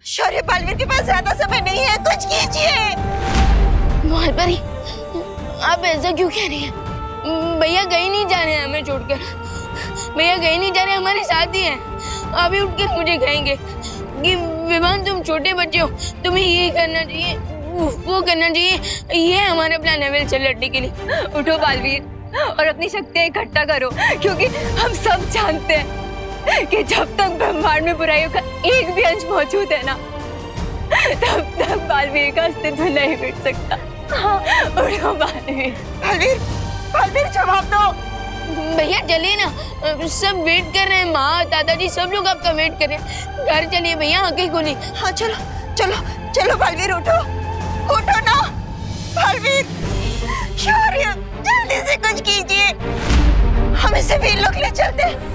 शौर्य, बालवीर के पास ज्यादा समय नहीं है, कुछ कीजिए। महापरी, आप ऐसा क्यों कह रही हैं? भैया कहीं नहीं जा रहे हैं हमें छोड़कर। भैया कहीं नहीं जा रहे, हमारे साथ ही हैं। अभी उठकर मुझे कहेंगे कि विवान तुम छोटे बच्चे हो, तुम्हें ये करना चाहिए, वो करना चाहिए। ये हमारा प्लान है वेल से लड़ने के लिए। उठो बालवीर और अपनी शक्तियां इकट्ठा करो, क्योंकि हम सब जानते हैं कि जब तक ब्रह्मांड में बुराइयों का एक भी अंश मौजूद है ना, तब तक बालवीर का अस्तित्व नहीं मिट सकता। हाँ, उठो बालवीर। बालवीर, बालवीर जवाब दो। भैया चलिए ना, सब वेट कर रहे हैं। माँ, दादाजी सब लोग आपका वेट कर रहे हैं। घर चलिए भैया, आंखें खोलिए। हाँ चलो चलो चलो बालवीर, उठो उठो ना बालवीर। शौर्य, जल्दी से कुछ कीजिए, हम इसे वीर लोग ले चलते हैं।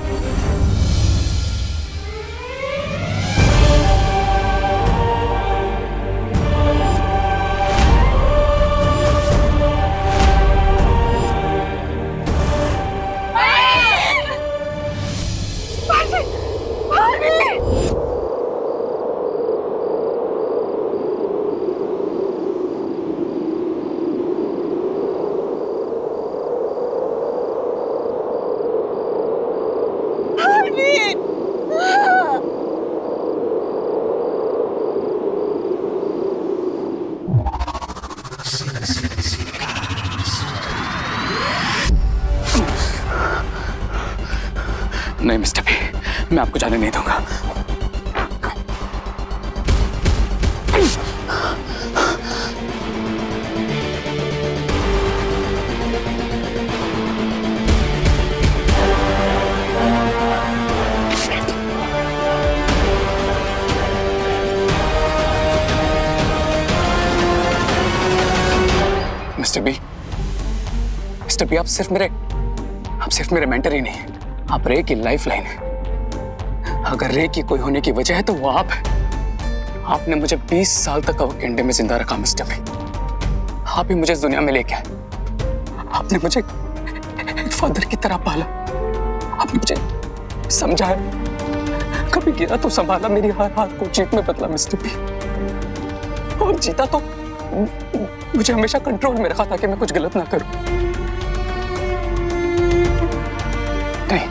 नहीं मिस्टर बी, मैं आपको जाने नहीं दूंगा। मिस्टर बी, आप सिर्फ मेरे मेंटर ही नहीं हैं, आप रे की लाइफ लाइन है। अगर रे की कोई होने की वजह है तो वो आप हैं। आपने मुझे 20 साल तक अवकेंडे में जिंदा रखा मिस्टर बी। आप ही मुझे इस दुनिया में लेके आए। आपने मुझे एक फादर की तरह पाला। आपने मुझे समझाया, कभी गिरा तो संभाला, मेरी हर हार को जीत में बदला मिस्टर बी। और जीता तो मुझे हमेशा कंट्रोल में रखा ताकि मैं कुछ गलत ना करूं। नहीं,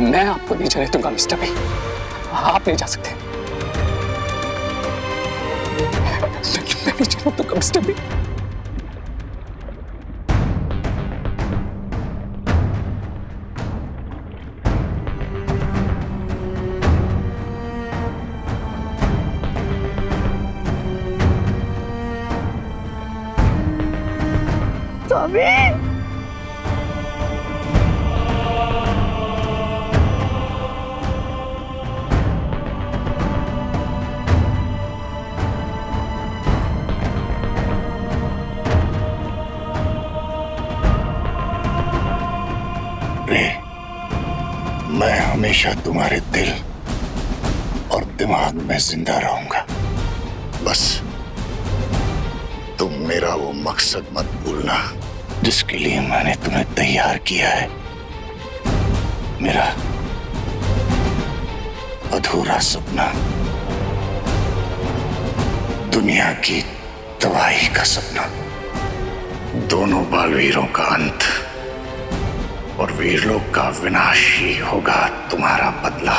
मैं आपको नहीं जाने दूंगा मिस्टर बी। आप नहीं जा सकते। मैं नहीं जाने दूंगा मिस्टर बी। मैं हमेशा तुम्हारे दिल और दिमाग में जिंदा रहूंगा। बस तुम मेरा वो मकसद मत भूलना जिसके लिए मैंने तुम्हें तैयार किया है। मेरा अधूरा सपना, दुनिया की तबाही का सपना, दोनों बालवीरों का अंत और वीरलोक का विनाश ही होगा तुम्हारा बदला।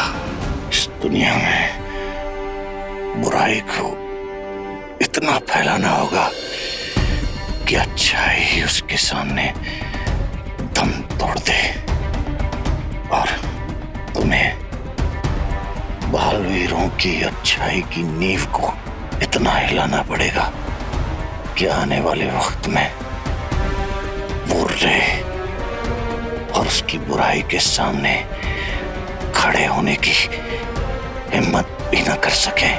इस दुनिया में बुराई को इतना फैलाना होगा कि अच्छाई उसके सामने दम तोड़ दे। और तुम्हें बालवीरों की अच्छाई की नींव को इतना हिलाना पड़ेगा कि आने वाले वक्त में वो रे और उसकी बुराई के सामने खड़े होने की हिम्मत भी न कर सके।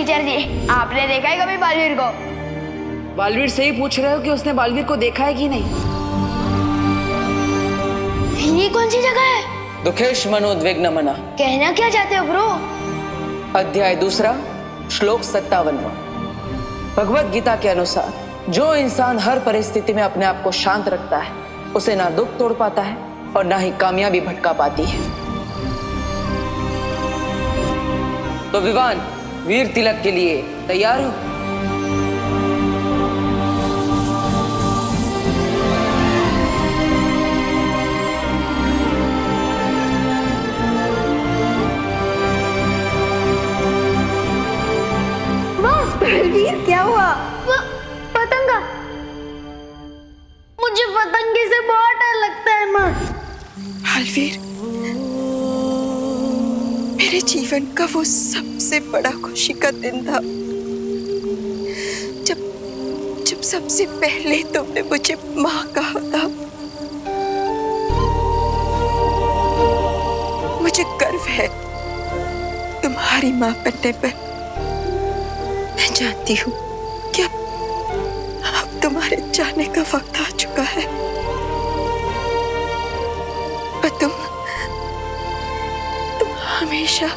टीचर जी, आपने देखा है कभी बालवीर को? बालवीर से ही पूछ रहे हो कि उसने बालवीर को देखा है कि नहीं? ये कौन सी जगह है? दुखेश मनोद्विग्न मना। कहना क्या चाहते हो ब्रो? अध्याय 2 श्लोक 57। भगवत गीता के अनुसार जो इंसान हर परिस्थिति में अपने आप को शांत रखता है उसे ना दुख तोड़ पाता है और ना ही कामयाबी भटका पाती है। तो विवान, वीर तिलक के लिए तैयार हो? बलवीर, क्या हुआ? पतंगा। मुझे पतंगे से बहुत डर लगता है माँ। बलवीर, मेरे जीवन का वो सबसे बड़ा खुशी का दिन था जब सबसे पहले तुमने मुझे माँ कहा था। मुझे गर्व है तुम्हारी माँ बनने पर। मैं जानती हूँ कि अब तुम्हारे जाने का वक्त आ चुका है, पर तुम हमेशा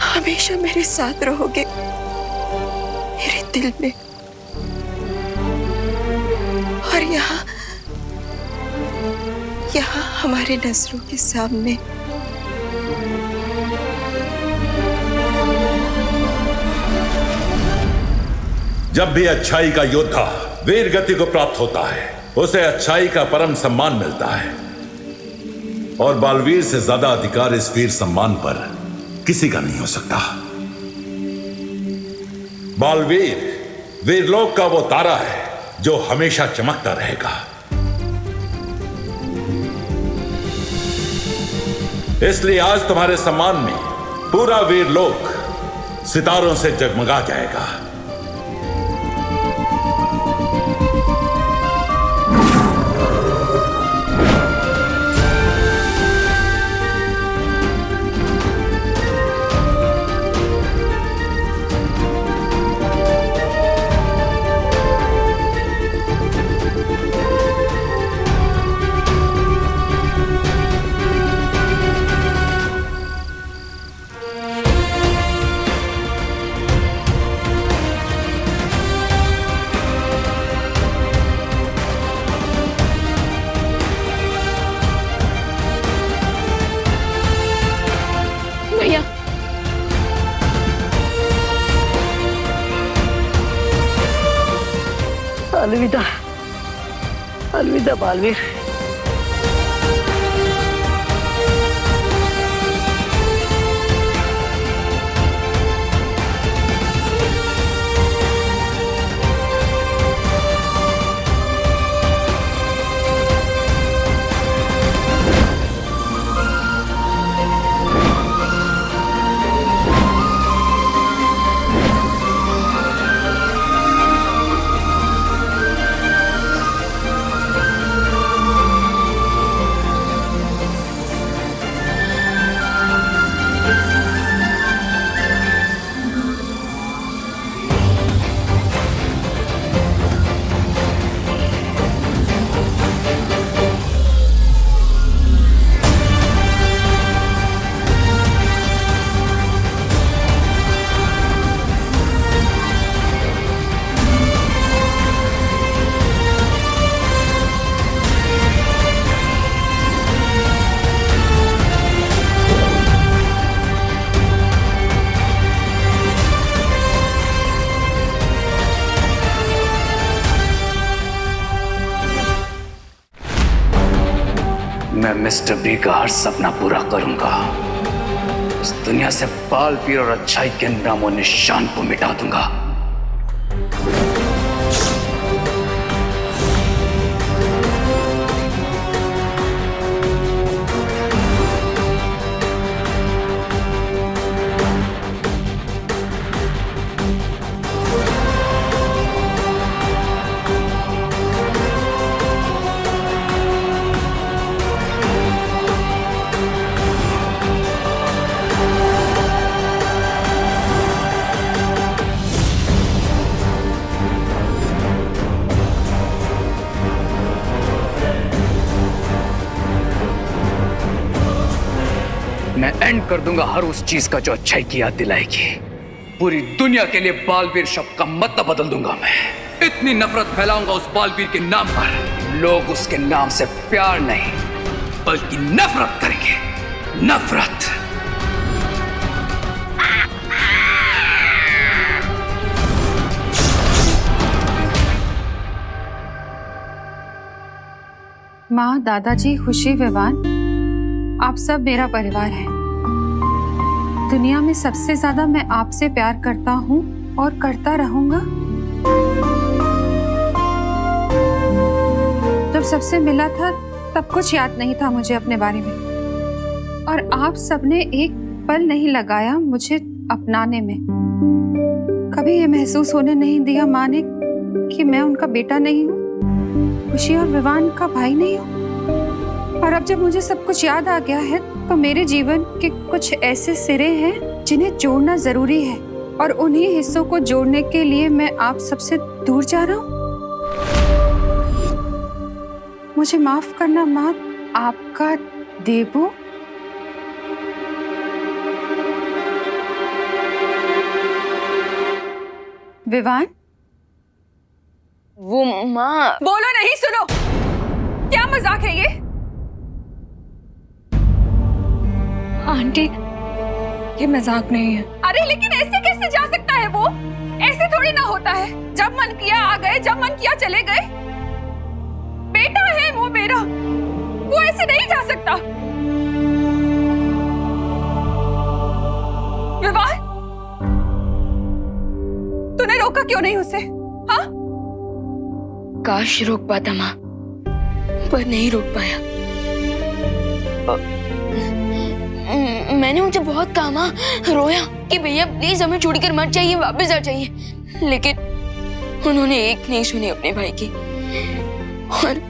हमेशा मेरे साथ रहोगे, मेरे दिल में। और यहाँ हमारे नजरों के सामने। जब भी अच्छाई का योद्धा वीर गति को प्राप्त होता है उसे अच्छाई का परम सम्मान मिलता है, और बालवीर से ज्यादा अधिकार इस वीर सम्मान पर किसी का नहीं हो सकता। बालवीर वीरलोक का वो तारा है जो हमेशा चमकता रहेगा। इसलिए आज तुम्हारे सम्मान में पूरा वीरलोक सितारों से जगमगा जाएगा। भैया, अलविदा, अलविदा बालवीर। मैं मिस्टर बी का हर सपना पूरा करूंगा। इस दुनिया से बालवीर और अच्छाई के नामो निशान को मिटा दूंगा। एंड कर दूंगा हर उस चीज का जो अच्छाई की याद दिलाएगी। पूरी दुनिया के लिए बालवीर शब्द का मतलब बदल दूंगा मैं। इतनी नफरत फैलाऊंगा उस बालवीर के नाम पर, लोग उसके नाम से प्यार नहीं बल्कि नफरत करेंगे। नफरत। माँ, दादाजी, खुशी, विवान, आप सब मेरा परिवार है। दुनिया में सबसे ज्यादा मैं आपसे प्यार करता हूँ और करता रहूंगा। जब सबसे मिला था तब कुछ याद नहीं था मुझे अपने बारे में, और आप सबने एक पल नहीं लगाया मुझे अपनाने में। कभी ये महसूस होने नहीं दिया माँ ने कि मैं उनका बेटा नहीं हूँ, खुशी और विवान का भाई नहीं हूँ। और अब जब मुझे सब कुछ याद आ गया है तो मेरे जीवन के कुछ ऐसे सिरे हैं जिन्हें जोड़ना जरूरी है, और उन्हीं हिस्सों को जोड़ने के लिए मैं आप सबसे दूर जा रहा हूँ। मुझे माफ करना माँ, आपका देबू। विवान, वो माँ। बोलो नहीं, सुनो। क्या मजाक है ये? आंटी, ये मजाक नहीं है। अरे लेकिन ऐसे कैसे जा सकता है वो? ऐसे थोड़ी ना होता है। जब मन किया आ गए, जब मन किया चले गए। बेटा है वो मेरा, वो ऐसे नहीं जा सकता। विवाह, तूने रोका क्यों नहीं उसे? हाँ? काश रोक पाता माँ, पर नहीं रोक पाया। मैंने उनसे बहुत कहा माँ, रोया कि भैया प्लीज हमें छोड़कर मत जाइए, वापस आ जाइए, लेकिन उन्होंने एक नहीं सुनी अपने भाई की और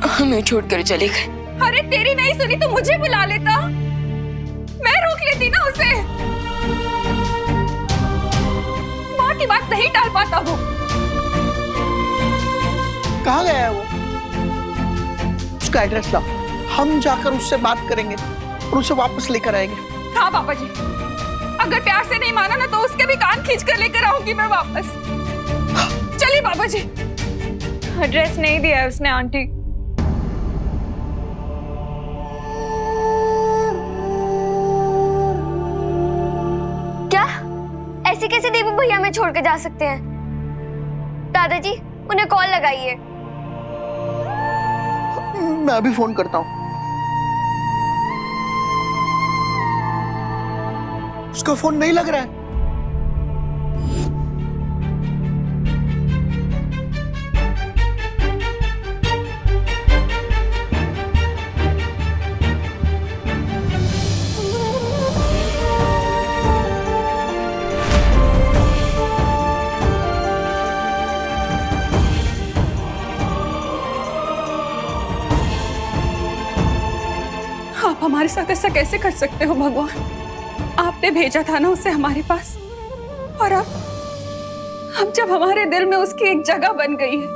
हमें छोड़कर चले गए। अरे तेरी नहीं सुनी तो मुझे बुला लेता, मैं रोक लेती ना उसे। माँ की बात नहीं टाल पाता वो। कहाँ गया है वो? उसका एड्रेस लाओ, हम जाकर उससे बात करेंगे और उसे वापस लेकर आएंगे। हाँ पापा जी, अगर प्यार से नहीं माना ना तो उसके भी कान खींच कर लेकर आऊंगी मैं वापस। चलिए पापा जी। एड्रेस नहीं दिया है उसने आंटी। क्या ऐसे कैसे देबू भैया हमें छोड़ के जा सकते हैं? दादाजी उन्हें कॉल लगाइए। मैं अभी फोन करता हूँ। उसका फोन नहीं लग रहा है। आप हमारे साथ ऐसा कैसे कर सकते हो भगवान? आपने भेजा था ना उसे हमारे पास, और अब जब हमारे दिल में उसकी एक जगह बन गई है,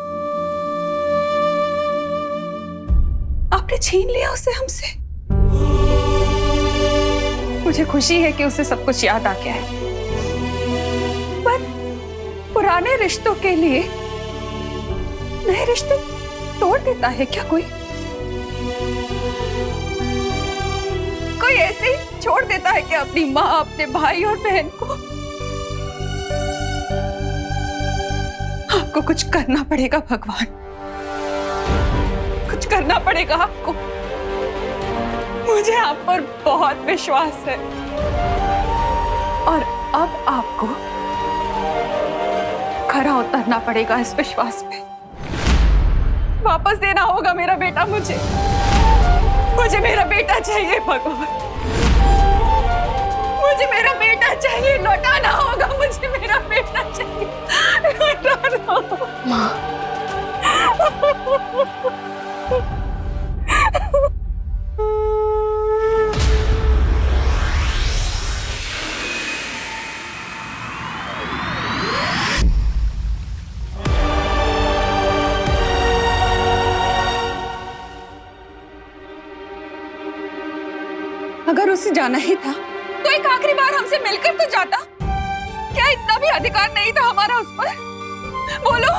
आपने छीन लिया उसे हमसे। मुझे खुशी है कि उसे सब कुछ याद आ गया है, पर पुराने रिश्तों के लिए नए रिश्ते तोड़ देता है क्या कोई? कोई ऐसे ही छोड़ देता है कि अपनी माँ, अपने भाई और बहन को? आपको कुछ करना पड़ेगा भगवान, कुछ करना पड़ेगा आपको। मुझे आप पर बहुत विश्वास है, और अब आपको खरा उतरना पड़ेगा इस विश्वास पे। वापस देना होगा मेरा बेटा मुझे। मुझे मेरा बेटा चाहिए भगवान, मुझे मेरा बेटा चाहिए। लौटाना होगा मुझे मेरा बेटा चाहिए, लौटाना होगा। माँ अगर उसे जाना ही था तो एक आखिरी बार हमसे मिलकर तो जाता। क्या इतना भी अधिकार नहीं था हमारा उस पर? बोलो,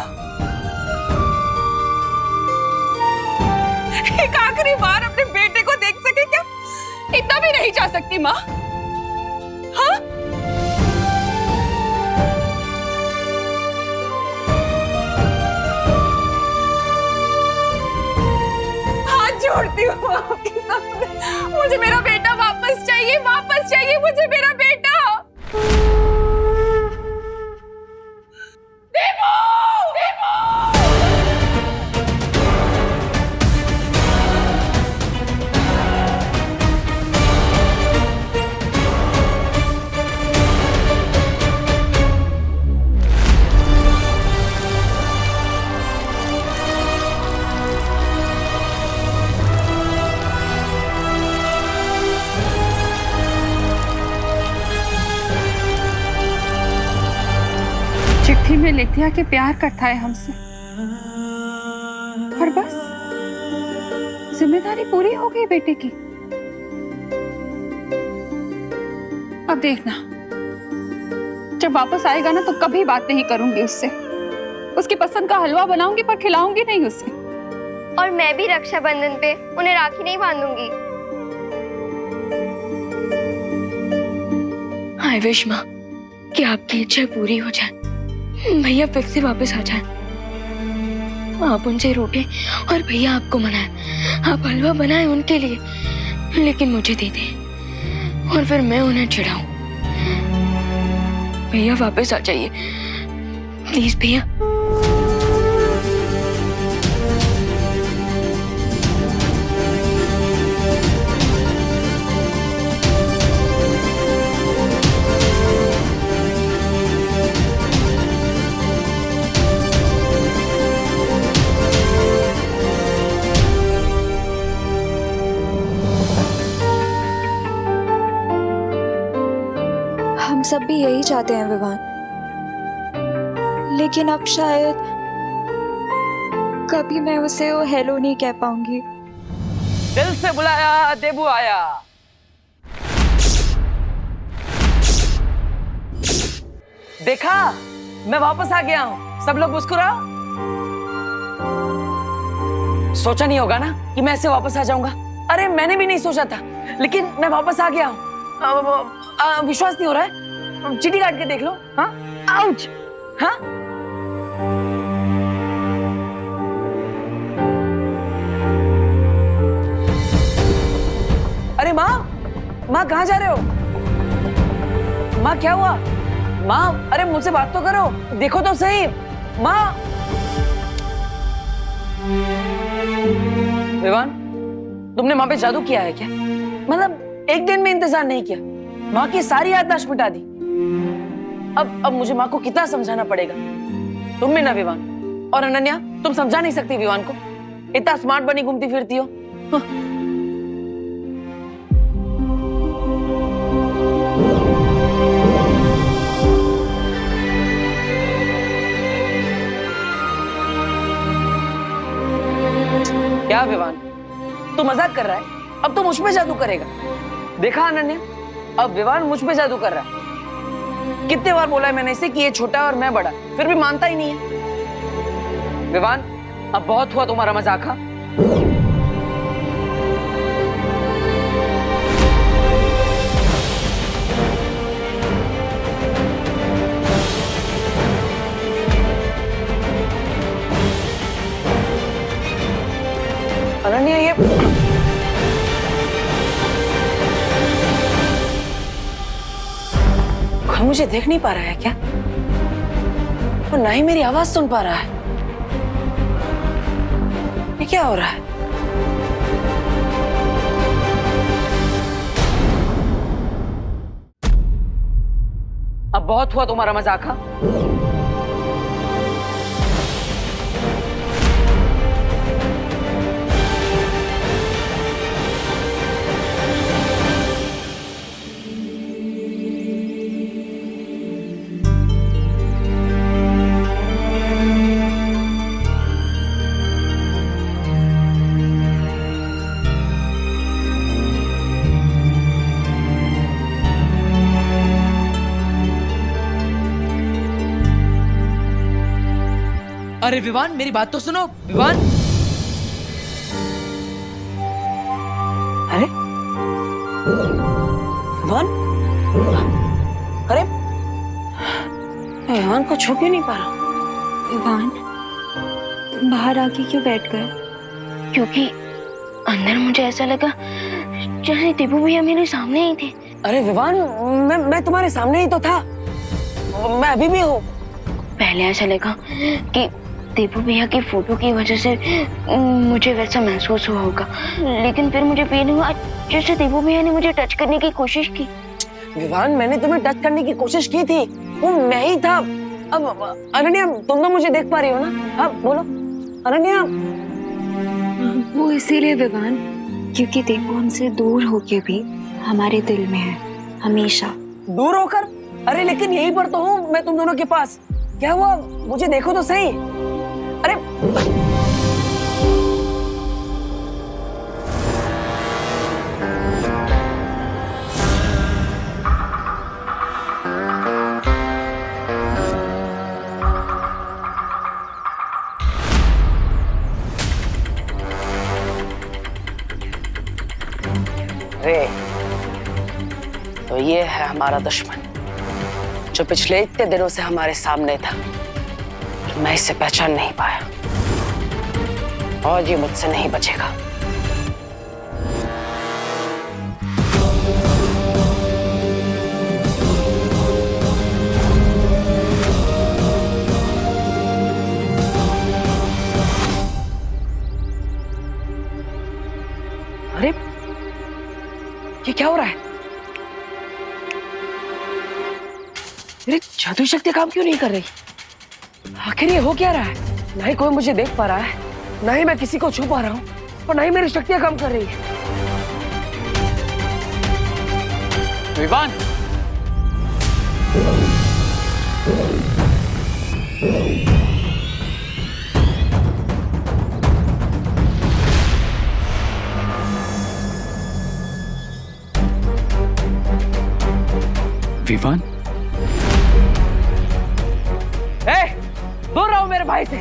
एक आखिरी बार अपने बेटे को देख सके क्या? इतना भी नहीं जा सकती माँ? हाँ, हाथ जोड़ती हूँ आपके सामने, मुझे मेरा बेटा वापस चाहिए, वापस चाहिए मुझे मेरा बेटा। देवो! देवो! चिट्ठी में लिखा कि प्यार करता है हमसे, और बस जिम्मेदारी पूरी हो गई बेटे की। अब देखना, जब वापस आएगा ना तो कभी बात नहीं करूंगी उससे। उसकी पसंद का हलवा बनाऊंगी पर खिलाऊंगी नहीं उसे। और मैं भी रक्षाबंधन पे उन्हें राखी नहीं बांधूंगी। आई विश माँ कि आपकी इच्छा पूरी हो जाए, भैया फिर से वापस आ जाए। आप उनसे रूठे और भैया आपको मनाए, आप हलवा बनाए उनके लिए, लेकिन मुझे दे दे और फिर मैं उन्हें चिढ़ाऊं। भैया वापस आ जाइए प्लीज भैया। हम सब भी यही चाहते हैं विवान, लेकिन अब शायद कभी मैं उसे वो हेलो नहीं कह पाऊंगी। दिल से बुलाया देबू आया। देखा, मैं वापस आ गया हूं, सब लोग मुस्कुराओ। सोचा नहीं होगा ना कि मैं ऐसे वापस आ जाऊंगा। अरे मैंने भी नहीं सोचा था, लेकिन मैं वापस आ गया हूं। विश्वास नहीं हो रहा है? चिट्ठी काट के देख लो। हाँ, आउच। हाँ, अरे माँ, माँ कहाँ जा रहे हो? माँ क्या हुआ? माँ, अरे मुझसे बात तो करो, देखो तो सही। माँ, विवान, तुमने माँ पे जादू किया है क्या? मतलब एक दिन में इंतजार नहीं किया, माँ की सारी याददाश्त मिटा दी। अब मुझे माँ को कितना समझाना पड़ेगा। तुम भी ना विवान, और अनन्या, तुम समझा नहीं सकती विवान को, इतना स्मार्ट बनी घूमती फिरती हो। क्या विवान, तू मजाक कर रहा है? अब तो मुझ पे जादू करेगा। देखा अनन्या, अब विवान मुझ पे जादू कर रहा है। कितने बार बोला है मैंने इसे कि ये छोटा और मैं बड़ा, फिर भी मानता ही नहीं है। विवान, अब बहुत हुआ तुम्हारा मजाक। हाँ, अनन्या, ये मुझे देख नहीं पा रहा है क्या? और ना ही मेरी आवाज सुन पा रहा है। ये क्या हो रहा है? अब बहुत हुआ तुम्हारा मजाक। हाँ, अरे विवान, मेरी बात तो सुनो विवान। अरे विवान, अरे विवान को छू क्यों नहीं पा रहा? विवान, तुम बाहर आके क्यों बैठ गए? क्योंकि अंदर मुझे ऐसा लगा जैसे दीपू भैया मेरे सामने ही थे। अरे विवान, मैं तुम्हारे सामने ही तो था, मैं अभी भी हूँ। पहले ऐसा लगा कि दीपू भैया की फोटो की वजह से मुझे वैसा महसूस हुआ होगा, लेकिन फिर मुझे फील हुआ जैसे दीपू भैया ने मुझे टच करने की कोशिश की। विवान, मैंने तुम्हें टच करने की कोशिश की थी, वो मैं ही था। अब अनन्या, तुम तो मुझे देख पा रही हो ना? हाँ बोलो अनन्या। वो इसीलिए विवान, क्योंकि दीपू हमसे दूर होके भी हमारे दिल में है हमेशा। दूर होकर? अरे लेकिन यहीं पर तो हूँ मैं तुम दोनों के पास। क्या हुआ, मुझे देखो तो सही। अरे अरे तो ये है हमारा दुश्मन, जो पिछले इतने दिनों से हमारे सामने था। मैं इसे पहचान नहीं पाया और ये मुझसे नहीं बचेगा। अरे ये क्या हो रहा है? मेरी जादुई शक्ति काम क्यों नहीं कर रही? आखिर ये हो क्या रहा है? ना ही कोई मुझे देख पा रहा है, ना ही मैं किसी को छू पा रहा हूँ, और ना ही मेरी शक्तियां काम कर रही है। विवान, विवान, दूर रहो मेरे भाई से।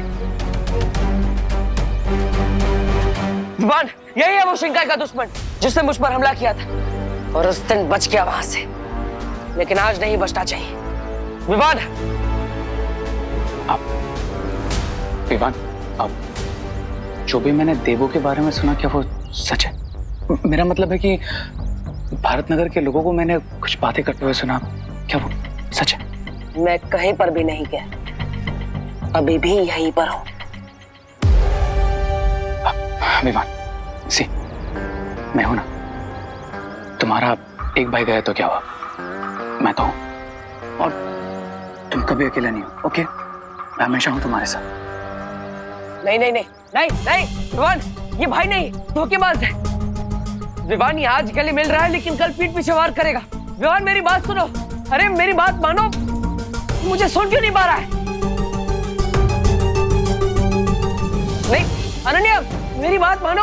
विवान, यही है वो शिंकाई का दुश्मन जिसने मुझ पर हमला किया था, और उस दिन बच गया वहां से, लेकिन आज नहीं बचना चाहिए। विवान, विवान, अब जो भी मैंने देवो के बारे में सुना, क्या वो सच है? मेरा मतलब है कि भारत नगर के लोगों को मैंने कुछ बातें करते हुए सुना, क्या वो सच है? मैं कहीं पर भी नहीं गया, अभी भी यहीं पर हूं। विवान, सी, मैं हूं ना। तुम्हारा एक भाई गया तो क्या हुआ, मैं तो हूं, और तुम कभी अकेला नहीं हो। ओके, मैं हमेशा हूं तुम्हारे साथ। नहीं नहीं नहीं नहीं नहीं विवान, ये भाई नहीं, धोखेबाज है। विवान, ये आज गले मिल रहा है लेकिन कल पीठ पीछे वार करेगा। विवान, मेरी बात सुनो। अरे मेरी बात मानो, मुझे सुन क्यों नहीं पा रहा है? नहीं अनन्या, मेरी बात मानो।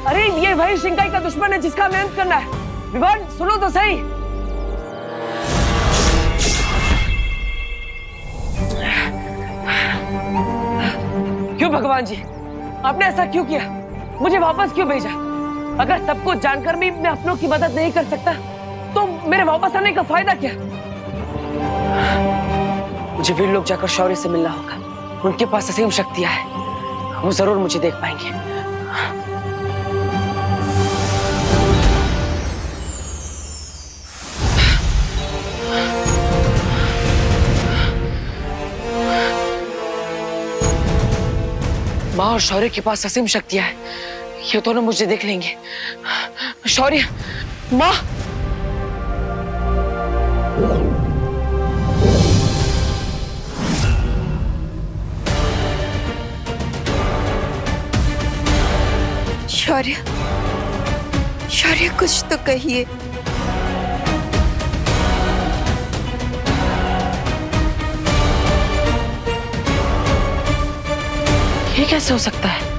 अरे ये वही शिंकाई का दुश्मन है जिसका हमें अंत करना है। विवान, सुनो तो सही। क्यों भगवान जी, आपने ऐसा क्यों किया? मुझे वापस क्यों भेजा? अगर सब कुछ जानकर भी मैं अपनों की मदद नहीं कर सकता तो मेरे वापस आने का फायदा क्या? मुझे वीर लोग जाकर शौर्य से मिलना होगा। उनके पास असीम शक्तियां हैं, वो जरूर मुझे देख पाएंगे। माँ और शौर्य के पास असीम शक्तियां हैं, ये दोनों मुझे देख लेंगे। शौर्य, माँ, शौर्य, शौर्य कुछ तो कहिए। ये कैसे हो सकता है?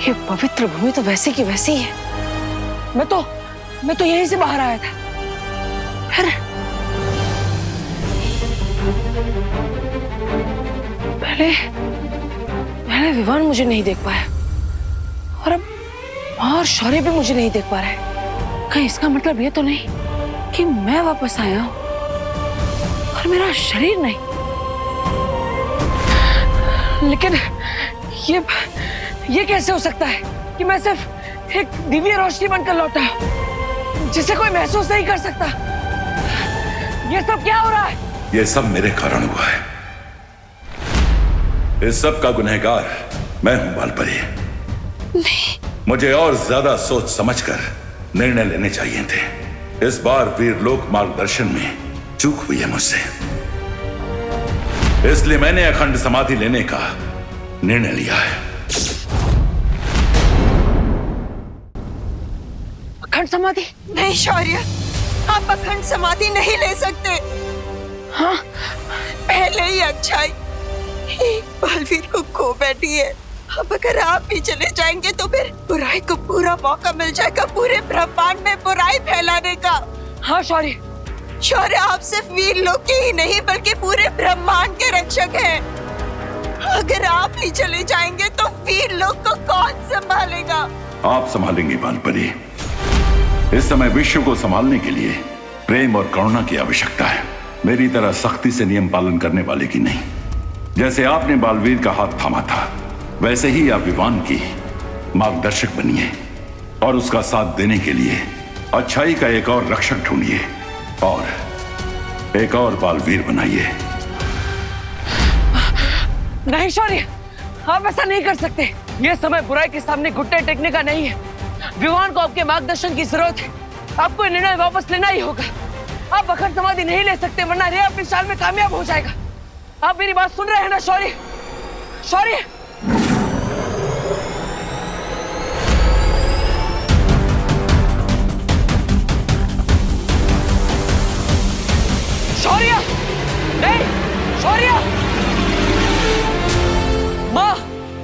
ये पवित्र भूमि तो वैसी की वैसी है। मैं मैं तो यहीं से बाहर आया था। फिर पहले विवान मुझे नहीं देख पाया और अब और शौर्य भी मुझे नहीं देख पा रहा है। कहीं इसका मतलब ये तो नहीं कि मैं वापस आया हूं और मेरा शरीर नहीं। लेकिन ये कैसे हो सकता है कि मैं सिर्फ एक दिव्य रोशनी बनकर लौटा हूं जिसे कोई महसूस नहीं कर सकता। ये सब क्या हो रहा है? ये सब मेरे कारण हुआ है। इस सब का गुनहगार मैं हूं बालपरी। मुझे और ज्यादा सोच समझकर निर्णय लेने चाहिए थे। इस बार वीरलोक मार्गदर्शन में चूक हुई है मुझसे, इसलिए मैंने अखंड समाधि लेने का निर्णय लिया है। अखंड समाधि? नहीं शौर्य, आप अखंड समाधि नहीं ले सकते। हाँ, पहले ही अच्छाई बालवीर को खो बैठी है। अब अगर आप भी चले जाएंगे तो फिर बुराई को पूरा मौका मिल जाएगा पूरे ब्रह्मांड में बुराई फैलाने का। हाँ शौर्य, शौर्य आप सिर्फ वीरलोक के ही नहीं बल्कि पूरे ब्रह्मांड के रक्षक हैं। अगर आप ही चले जाएंगे तो वीरलोक को कौन संभालेगा? आप संभालेंगी बालपरी। इस समय विश्व को संभालने के लिए प्रेम और करुणा की आवश्यकता है, मेरी तरह सख्ती से नियम पालन करने वाले की नहीं। जैसे आपने बालवीर का हाथ थामा था, वैसे ही आप विवान की मार्गदर्शक बनिए और उसका साथ देने के लिए अच्छाई का एक और रक्षक ढूंढिए और एक और बालवीर बनाइए। नहीं शौर्य, आप ऐसा नहीं कर सकते। यह समय बुराई के सामने घुटने टेकने का नहीं है। विवान को आपके मार्गदर्शन की जरूरत है। आपको निर्णय वापस लेना ही होगा। आप अखंड समाधि नहीं ले सकते वरना रे अपनी चाल में कामयाब हो जाएगा। आप मेरी बात सुन रहे हैं ना शौर्य? शौर्य, शौर्य, नहीं शौर्य, माँ,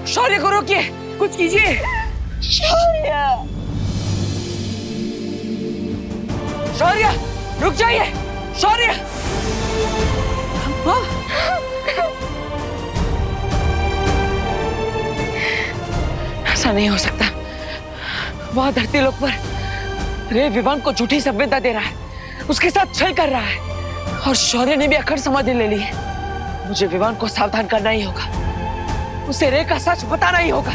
शौर्य को रोकिए, कुछ कीजिए। शौर्य, शौर्य, रुक जाइए। शौर्य, माँ, ऐसा नहीं हो सकता। वहां धरती लोक पर रे विवान को झूठी संवेदना दे रहा है, उसके साथ छल कर रहा है और शौर्य ने भी अखंड समाधि ले ली है। मुझे विवान को सावधान करना ही होगा, उसे रे का सच बताना ही होगा।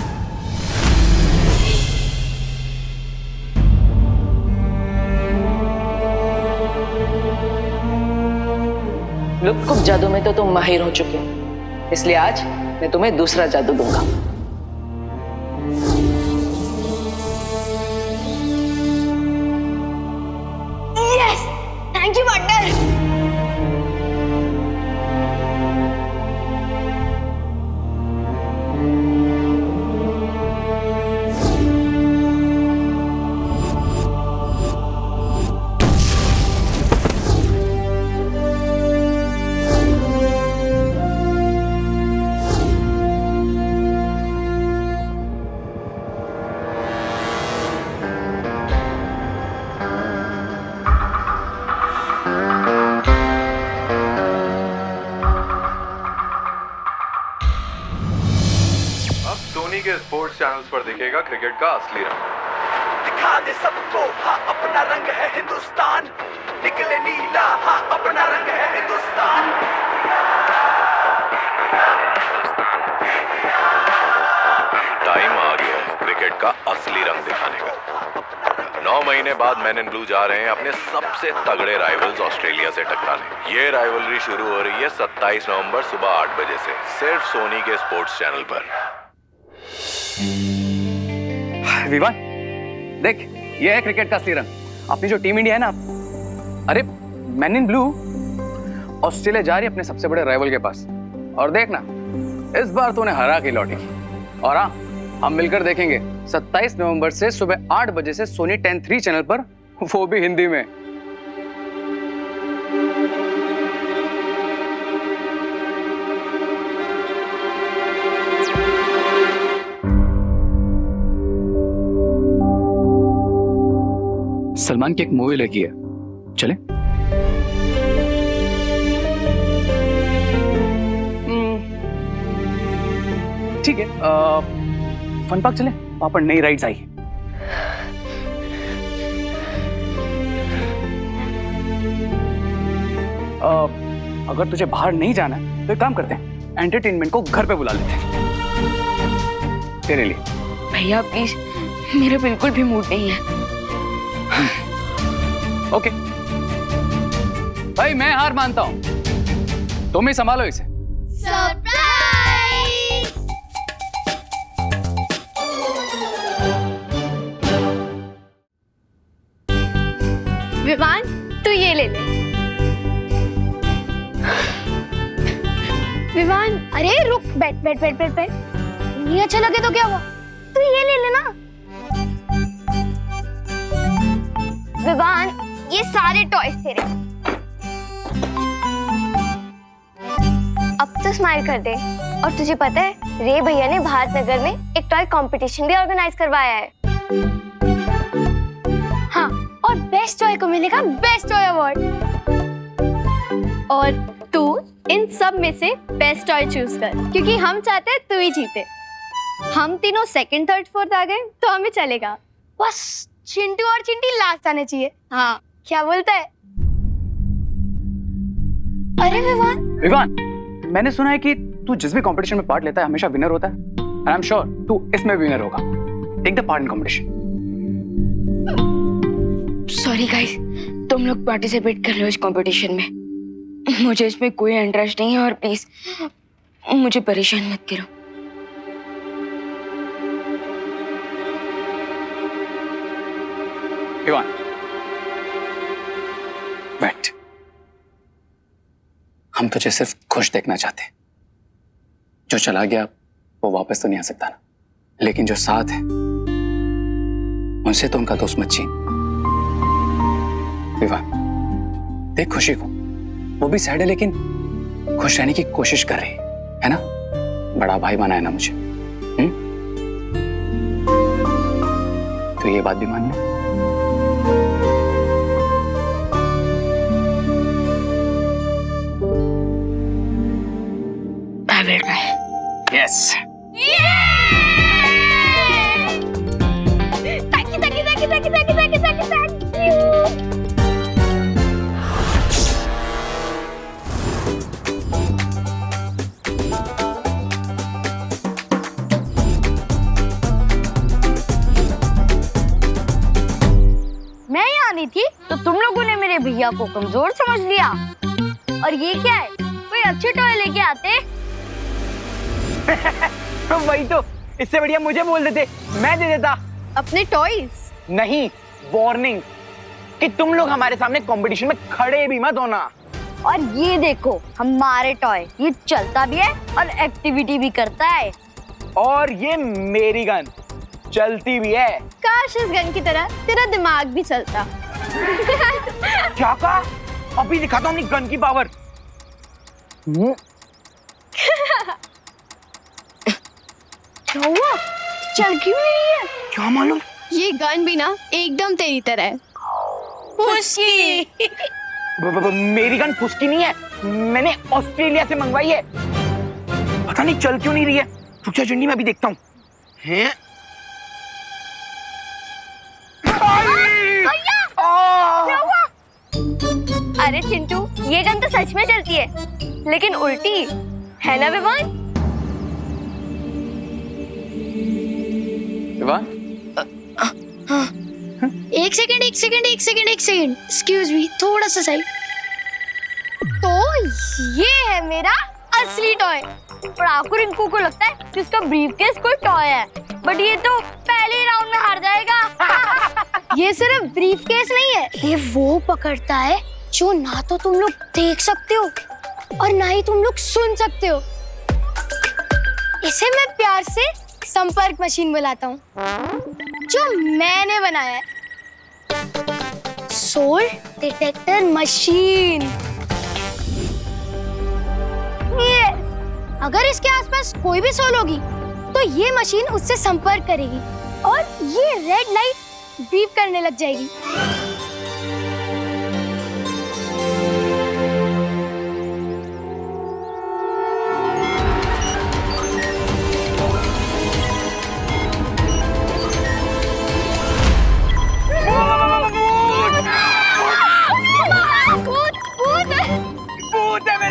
लुप्त जादू में तो तुम माहिर हो चुके हो, इसलिए आज मैं तुम्हें दूसरा जादू दूंगा। Yes, thank you partner. के स्पोर्ट्स चैनल्स पर दिखेगा क्रिकेट का असली रंग। दिखा दे सबको हाँ अपना रंग है हिंदुस्तान, निकले नीला हाँ अपना रंग है हिंदुस्तान। टाइम आ गया है क्रिकेट का असली रंग दिखाने का। 9 महीने बाद मैन इन ब्लू जा रहे हैं अपने सबसे तगड़े राइवल्स ऑस्ट्रेलिया से टकराने। ये राइवलरी शुरू हो रही है 27 नवंबर सुबह 8 बजे से सिर्फ सोनी के स्पोर्ट्स चैनल पर। विवान देख, ये है क्रिकेट का असली रंग। अपनी जो टीम इंडिया है ना, अरे मैन इन ब्लू ऑस्ट्रेलिया जा रही है अपने सबसे बड़े राइवल के पास, और देखना इस बार तो उन्हें हरा के लौटेगी। और हाँ, हम मिलकर देखेंगे 27 नवंबर से सुबह 8 बजे से सोनी 10-3 चैनल पर, वो भी हिंदी में। सलमान की एक मूवी लगी है, चले? ठीक है, फन पार्क चले, वहां पर नई राइड्स आई है। अगर तुझे बाहर नहीं जाना है तो एक काम करते हैं, एंटरटेनमेंट को घर पे बुला लेते हैं तेरे लिए। भैया प्लीज, मेरा बिल्कुल भी मूड नहीं है। ओके भाई, मैं हार मानता हूं, तुम ही संभालो इसे। सरप्राइज! विवान, तू ये ले ले। विवान, अरे रुक, बैठ बैठ बैठ बैठ बैठ। नहीं अच्छा लगे तो क्या हुआ, तू ये ले लेना। विवान, ये सारे टॉयज तेरे। अब तो स्माइल कर दे। और तुझे पता है, रे भैया ने भारत नगर में एक टॉय कंपटीशन भी ऑर्गेनाइज करवाया है। हाँ, और बेस्ट टॉय को मिलेगा बेस्ट टॉय अवार्ड। और तू इन सब में से बेस्ट टॉय चूज कर, क्योंकि हम चाहते हैं तू ही जीते। हम तीनों सेकंड, थर्ड, फोर्थ आ गए तो हमें चलेगा। बस चिंटू और चिंटी लास्ट आने चाहिए। हाँ, क्या बोलता है? अरे विवान, मैंने सुना है कि तू जिस भी कंपटीशन में पार्ट लेता है हमेशा विनर होता है। आई एम श्योर तू इसमें विनर होगा। Take the part in competition. Sorry guys, तुम लोग पार्टिसिपेट कर लो इस कंपटीशन में। मुझे इसमें कोई इंटरेस्ट नहीं है और प्लीज मुझे परेशान मत करो। विवान, बैठ। हम तुझे सिर्फ खुश देखना चाहते। जो चला गया वो वापस तो नहीं आ सकता ना, लेकिन जो साथ है उनसे तो उनका दोस्त मत छीन। विवान, देख खुशी को, वो भी सैड है लेकिन खुश रहने की कोशिश कर रही है ना? बड़ा भाई बना है ना मुझे। तो ये बात भी मान लो। Yes. Thank you. मैं यहाँ नहीं थी तो तुम लोगों ने मेरे भैया को कमजोर समझ लिया। और ये क्या है, कोई अच्छे टॉय लेके आते। तो वही तो, इससे बढ़िया मुझे बोल देते, मैं दे देता अपने टॉयज। नहीं, वार्निंग कि तुम लोग हमारे सामने कंपटीशन में खड़े भी मत होना। और ये देखो हमारे टॉय, ये चलता भी है और एक्टिविटी भी करता है। और ये मेरी गन चलती भी है। काश इस गन की तरह तेरा दिमाग भी चलता। क्या कहा? अभी दिखाता हूँ अपनी गन की पावर। क्या हुआ? चल क्यों नहीं है? क्या मालूम? ये गन भी ना एकदम तेरी तरह है। फुसकी। मेरी गन फुसकी नहीं है, मैंने ऑस्ट्रेलिया से मंगवाई है। पता नहीं चल क्यों नहीं रही है। रुक जा चंडी, मैं भी देखता हूँ। हैं? क्या हुआ? अरे चिंटू, ये गन तो सच में चलती है, लेकिन उल्टी है ना विवान? विवान? एक सेकंड, एक्सक्यूज मी, थोड़ा सा सही। तो ये है मेरा असली टॉय। और आपको रिंकू को लगता है कि इसका ब्रीफकेस कोई टॉय है, बट ये तो पहले राउंड में हार जाएगा। ये सिर्फ ब्रीफकेस नहीं है, ये वो पकड़ता है जो ना तो तुम लोग देख सकते हो और ना ही तुम लोग सुन सकते हो। इसे मैं प्यार से संपर्क मशीन बुलाता हूँ, जो मैंने बनाया है। Soul detector machine. अगर इसके आसपास कोई भी सोल होगी तो ये मशीन उससे संपर्क करेगी और ये रेड लाइट बीप करने लग जाएगी।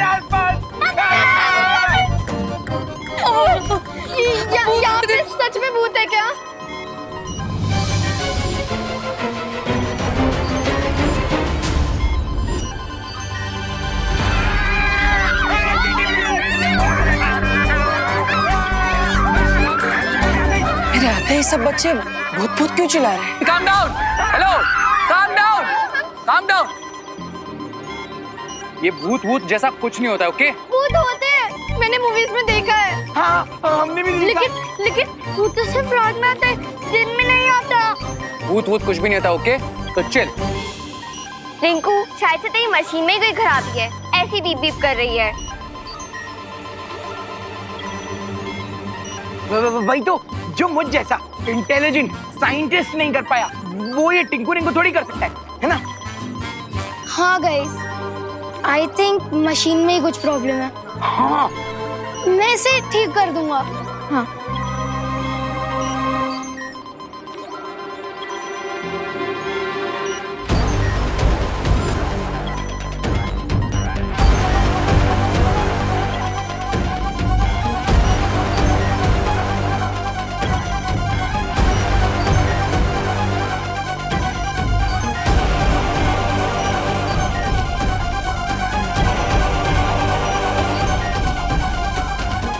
मेरे आसपास। यहाँ पे सच में भूत है क्या? मेरे आते ही सब बच्चे भूत भूत क्यों चिल्ला रहे हैं? Calm down, hello, calm down, calm down. ये भूत भूत जैसा कुछ नहीं होता, ओके? भूत होते हैं, मैंने मूवीज में देखा है। हाँ, हमने भी देखा। लेकिन भूत तो सिर्फ रात में आता है, दिन में नहीं आता। भूत भूत कुछ भी नहीं होता, ओके? तो चिल। रिंकू, शायद से तेरी मशीन में ही कोई खराबी है, ऐसी बीप बीप कर रही है। वही तो, जो मुझ जैसा इंटेलिजेंट साइंटिस्ट नहीं कर पाया, वो ये टिंकू रिंकू थोड़ी कर सकता है ना? हाँ गाइस, आई थिंक मशीन में ही कुछ प्रॉब्लम है। हाँ, मैं इसे ठीक कर दूंगा। हाँ।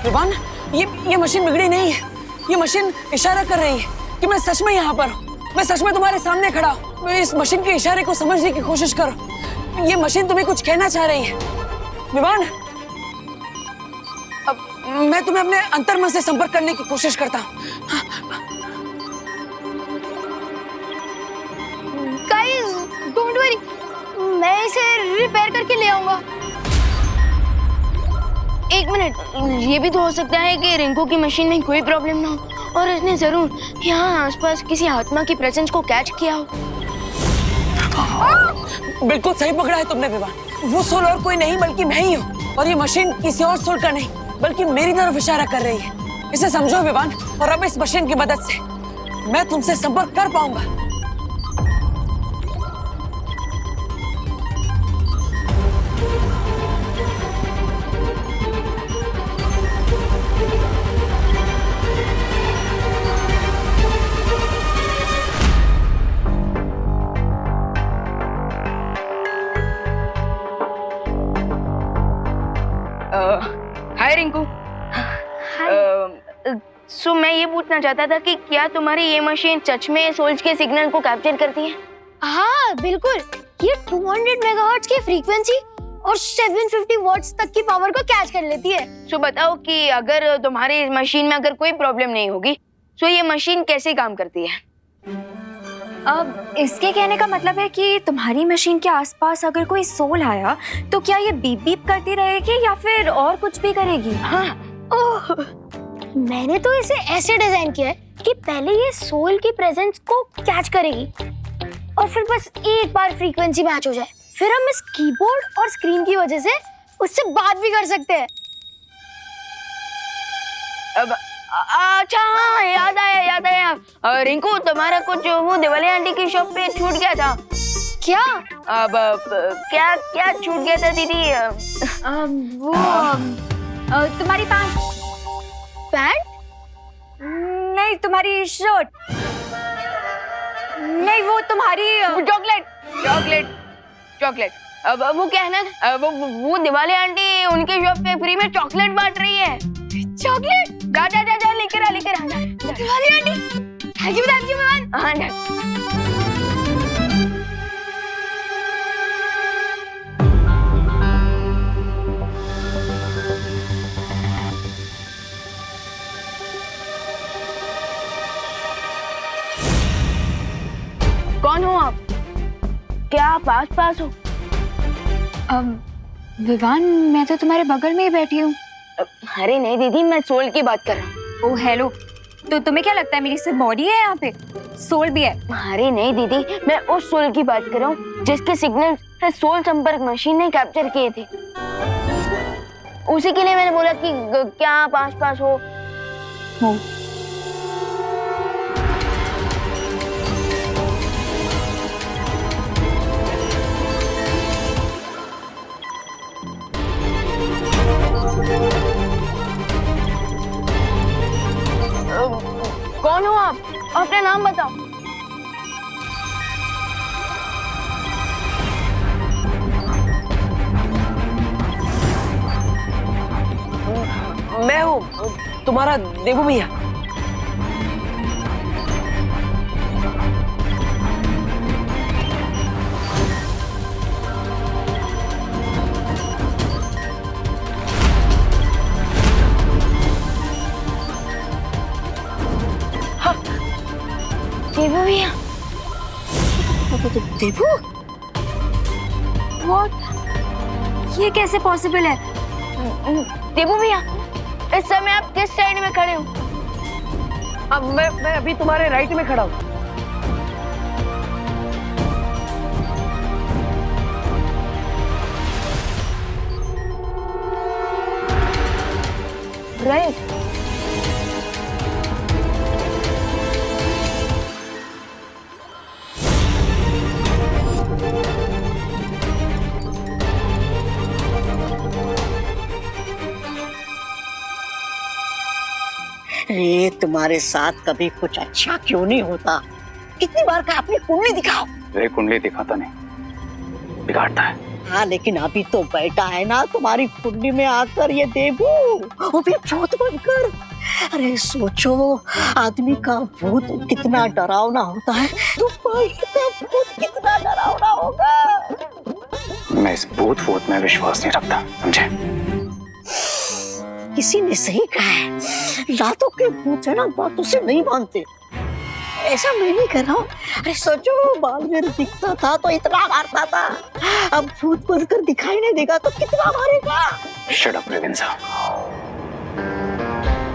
विवान, ये मशीन बिगड़ी नहीं है। ये मशीन इशारा कर रही है कि मैं सच में यहाँ पर हूँ। मैं सच में तुम्हारे सामने खड़ा हूँ। इस मशीन के इशारे को समझने की कोशिश करो। ये मशीन तुम्हें कुछ कहना चाह रही है। विवान, अब मैं तुम्हें अपने अंतर्मन से संपर्क करने की कोशिश करता हूँ। गाइस, डोंट वरी, मैं इसे रिपेयर करके ले आऊंगा। एक मिनट, ये भी तो हो सकता है कि रिंकू की मशीन में कोई प्रॉब्लम ना हो और इसने जरूर यहाँ आसपास किसी आत्मा की प्रेजेंस को कैच किया हो। बिल्कुल सही पकड़ा है तुमने विवान। वो सोल और कोई नहीं बल्कि मैं ही हूँ, और ये मशीन किसी और सोल का नहीं बल्कि मेरी तरफ इशारा कर रही है। इसे समझो विवान, और अब इस मशीन की मदद से मैं तुमसे संपर्क कर पाऊंगा। हाय रिंकू। सो मैं ये पूछना चाहता था कि क्या तुम्हारी ये मशीन सच में सोल्स के सिग्नल को कैप्चर करती है? हाँ बिल्कुल, ये 200 मेगाहर्ट्ज की फ्रीक्वेंसी और 750 वॉट्स तक की पावर को कैच कर लेती है। सो बताओ कि अगर तुम्हारी मशीन में अगर कोई प्रॉब्लम नहीं होगी तो ये मशीन कैसे काम करती है? अब इसके कहने का मतलब है कि तुम्हारी मशीन के आसपास अगर कोई सोल आया तो क्या ये बीप बीप करती रहेगी या फिर और कुछ भी करेगी? हाँ। ओह, मैंने तो इसे ऐसे डिजाइन किया है कि पहले ये सोल की प्रेजेंस को कैच करेगी और फिर बस एक बार फ्रीक्वेंसी मैच हो जाए, फिर हम इस कीबोर्ड और स्क्रीन की वजह से उससे बात भी कर सकते हैं। अब अच्छा हाँ, याद आया। रिंकू, तुम्हारा कुछ वो दिवाली आंटी की शॉप पे छूट गया था क्या? अब क्या छूट गया था दीदी? वो तुम्हारी पैंट नहीं, तुम्हारी शर्ट नहीं, वो तुम्हारी चॉकलेट। अब वो क्या है ना, वो दिवाली आंटी उनकी शॉप पे फ्री में चॉकलेट बांट रही है। चॉकलेट? जा लेकर आ। Diwali aunty, thank you ma'am. हाँ जा। कौन हो आप? क्या आप पास हो? विवान, मैं तो तुम्हारे बगल में ही बैठी हूँ। अरे नहीं दीदी, मैं सोल की बात कर रहा हूँ। ओह हेलो, तो तुम्हें क्या लगता है मेरी सिर्फ बॉडी है यहाँ पे, सोल भी है? अरे नहीं दीदी, मैं उस सोल की बात कर रहा हूँ जिसके सिग्नल सोल संपर्क मशीन ने कैप्चर किए थे। उसी के लिए मैंने बोला कि क्या आप आस-पास हो? कौन हो आप? अपना नाम बताओ। मैं हूँ तुम्हारा देवू भैया। देवू भैया। देवू? What? ये कैसे पॉसिबल है? देवू भैया, इस समय आप किस साइड में खड़े हो? अब मैं अभी तुम्हारे राइट में खड़ा हूँ। राइट। अरे तुम्हारे साथ कभी कुछ अच्छा क्यों नहीं होता? कितनी बार का अपनी कुंडली दिखाओ। रे कुंडली दिखाता नहीं, बिगाड़ता है। हाँ लेकिन अभी तो बैठा है ना तुम्हारी कुंडली में आकर ये देवू, वो भी भूत बनकर। अरे सोचो, आदमी का भूत कितना डरावना होता है, तुम्हारी का भूत कितना डरावना होगा। मैं इस भूत में विश्वास नहीं रखता, समझे? किसी ने सही कहा है, रातों के भूत है ना बातों से नहीं मानते। ऐसा मैं नहीं कर रहा हूँ। अरे सोचो, बालवीर दिखता था तो इतना मारता था, अब भूत बनकर दिखाई नहीं देगा तो कितना मारेगा। Shut up Revansa.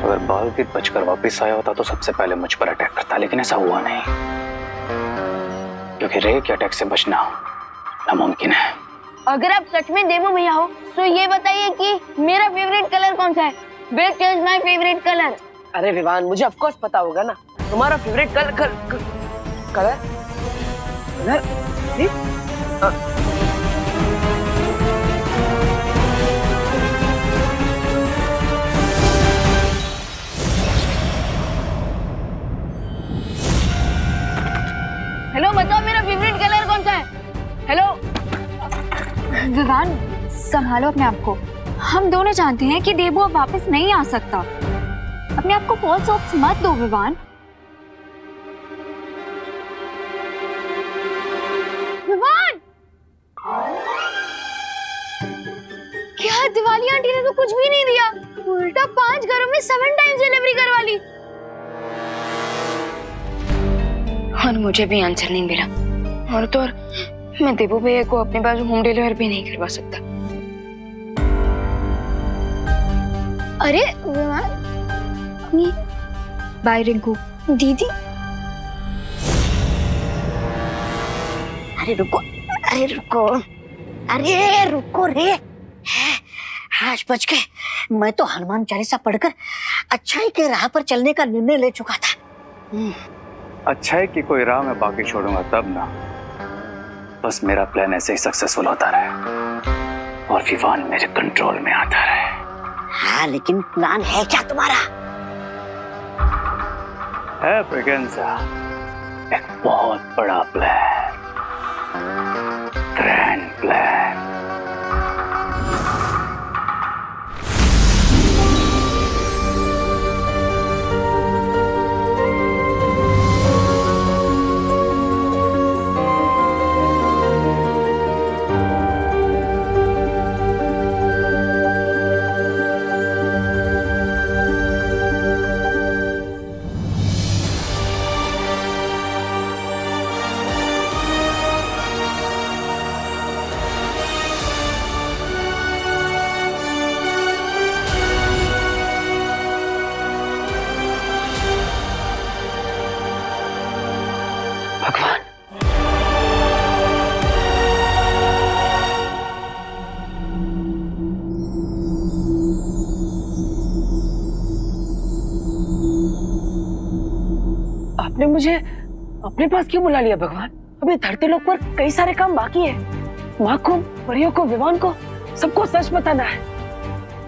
अगर बालवीर बचकर वापस आया होता तो सबसे पहले मुझ पर अटैक करता, लेकिन ऐसा हुआ नहीं, क्योंकि रे के अटैक से बचना नामुमकिन है। अगर आप सच में देवू भैया हो तो ये बताइए कि मेरा फेवरेट कलर कौन सा है? Which is my favorite color? अरे विवान, मुझे ऑफ कोर्स पता होगा ना तुम्हारा फेवरेट कलर कलर। हेलो, बताओ मेरा फेवरेट कलर कौन सा है? हेलो विवान, संभालो अपने आप को। हम दोनों जानते हैं कि देवू अब वापस नहीं आ सकता। अपने आप को फॉल्स होप्स मत दो विवान। विवान! क्या दिवाली आंटी ने तो कुछ भी नहीं दिया, उल्टा 5 घरों में 7 टाइम्स डिलीवरी करवा ली। और मुझे भी आंसर नहीं मिला, और तो और मैं देवू भैया को अपने पास होम डिलीवर भी नहीं करवा सकता। अरे विमान, बाय रिंकू। दीदी। अरे रुको, अरे रुको, अरे रुको रे। आज बच गए। मैं तो हनुमान चालीसा पढ़कर अच्छाई के राह पर चलने का निर्णय ले चुका था। अच्छाई की कोई राह मैं बाकी छोड़ूंगा तब ना। बस मेरा प्लान ऐसे ही सक्सेसफुल होता रहे और विवान मेरे कंट्रोल में आता रहे। हाँ लेकिन प्लान है क्या तुम्हारा? है ब्रिगेंजा, एक बहुत बड़ा प्लान, ग्रैंड प्लान। भगवान, आपने मुझे अपने पास क्यों बुला लिया भगवान? अभी धरती लोक पर कई सारे काम बाकी है। माँ को, परियों को, विवान को, सबको सच बताना है।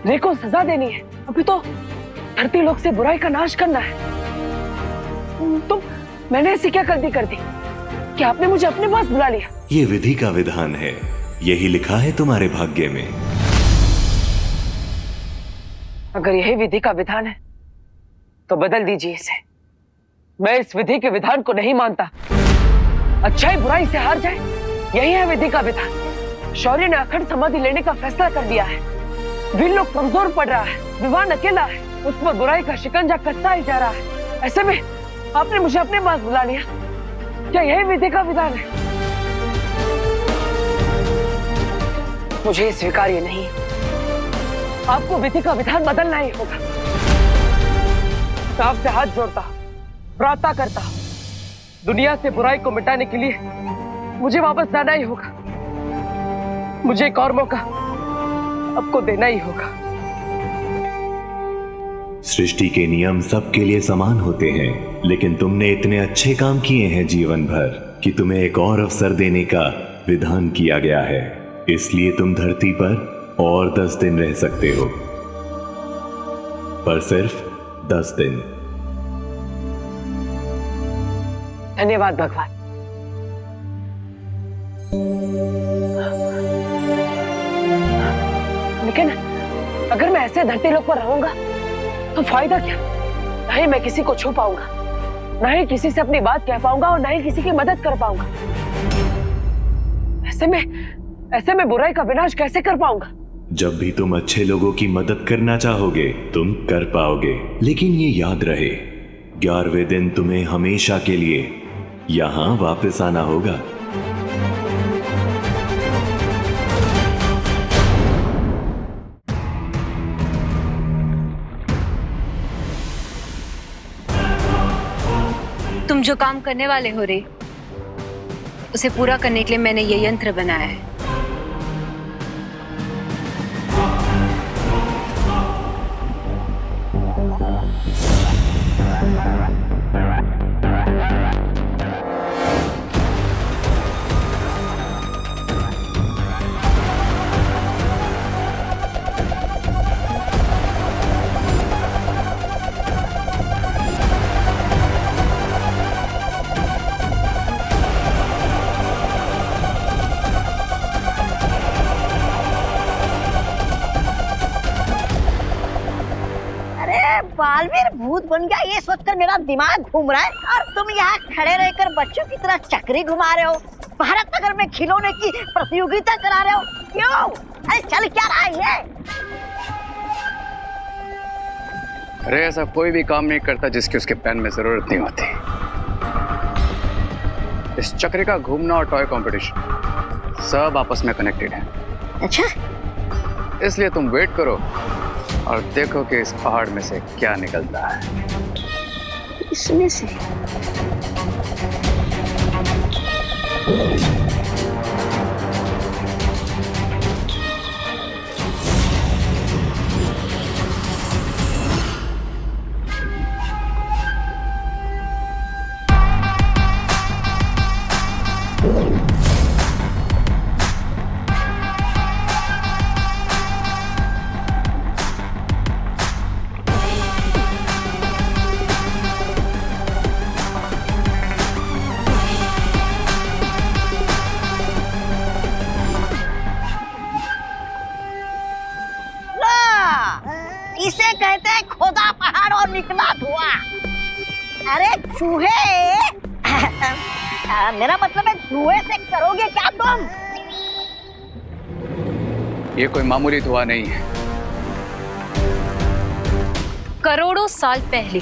रे को सजा देनी है, अभी तो धरती लोक से बुराई का नाश करना है। तुम मैंने ऐसी क्या गलती कर दी कि आपने मुझे अपने पास बुला लिया? ये विधि का विधान है, यही लिखा है तुम्हारे भाग्य में। अगर यही विधि का विधान है तो बदल दीजिए इसे। मैं इस विधि के विधान को नहीं मानता। अच्छाई बुराई से हार जाए, यही है विधि का विधान। शौर्य ने अखंड समाधि लेने का फैसला कर दिया है। वीर लोग कमजोर पड़ रहा है, विवान अकेला है, उस पर बुराई का शिकंजा कसता ही जा रहा है। ऐसे में आपने मुझे अपने पास बुला लिया, क्या यही विधि का विधान है? मुझे ये स्वीकार्य नहीं। आपको विधि का विधान बदलना ही होगा। मैं आपसे हाथ जोड़ता हूं, प्रार्थना करता हूं, दुनिया से बुराई को मिटाने के लिए मुझे वापस जाना ही होगा। मुझे एक और मौका आपको देना ही होगा। सृष्टि के नियम सबके लिए समान होते हैं, लेकिन तुमने इतने अच्छे काम किए हैं जीवन भर कि तुम्हें एक और अवसर देने का विधान किया गया है। इसलिए तुम धरती पर और 10 दिन रह सकते हो, पर सिर्फ 10 दिन। धन्यवाद भगवान। लेकिन अगर मैं ऐसे धरती लोक पर रहूंगा तो फायदा क्या? ना ही मैं किसी को छू पाऊंगा, ना ही किसी से अपनी बात कह पाऊंगा और ना ही किसी की मदद कर पाऊंगा। ऐसे में बुराई का विनाश कैसे कर पाऊंगा? जब भी तुम अच्छे लोगों की मदद करना चाहोगे तुम कर पाओगे, लेकिन ये याद रहे 11वें दिन तुम्हें हमेशा के लिए यहां वापस आना होगा। तुम जो काम करने वाले हो रे, उसे पूरा करने के लिए मैंने ये यंत्र बनाया है। बालवीर भूत बन गया ये सोचकर मेरा दिमाग घूम रहा है, और तुम यहाँ खड़े रहकर बच्चों की तरह चक्री घुमा रहे हो, भारत नगर में खिलौने की प्रतियोगिता करा रहे हो। क्यों? अरे चल क्या रहा है ये? अरे ऐसा कोई भी काम नहीं करता जिसकी उसके पेन में जरूरत नहीं होती। इस चक्री का घूमना और टॉय कंपटीशन सब आपस में कनेक्टेड है। अच्छा, इसलिए तुम वेट करो और देखो कि इस पहाड़ में से क्या निकलता है। इसमें से इसे कहते हैं खोदा पहाड़ और निकला धुआं। अरे चूहे मेरा मतलब है धुएं से करोगे क्या तुम? ये कोई मामूली धुआं नहीं है। करोड़ों साल पहले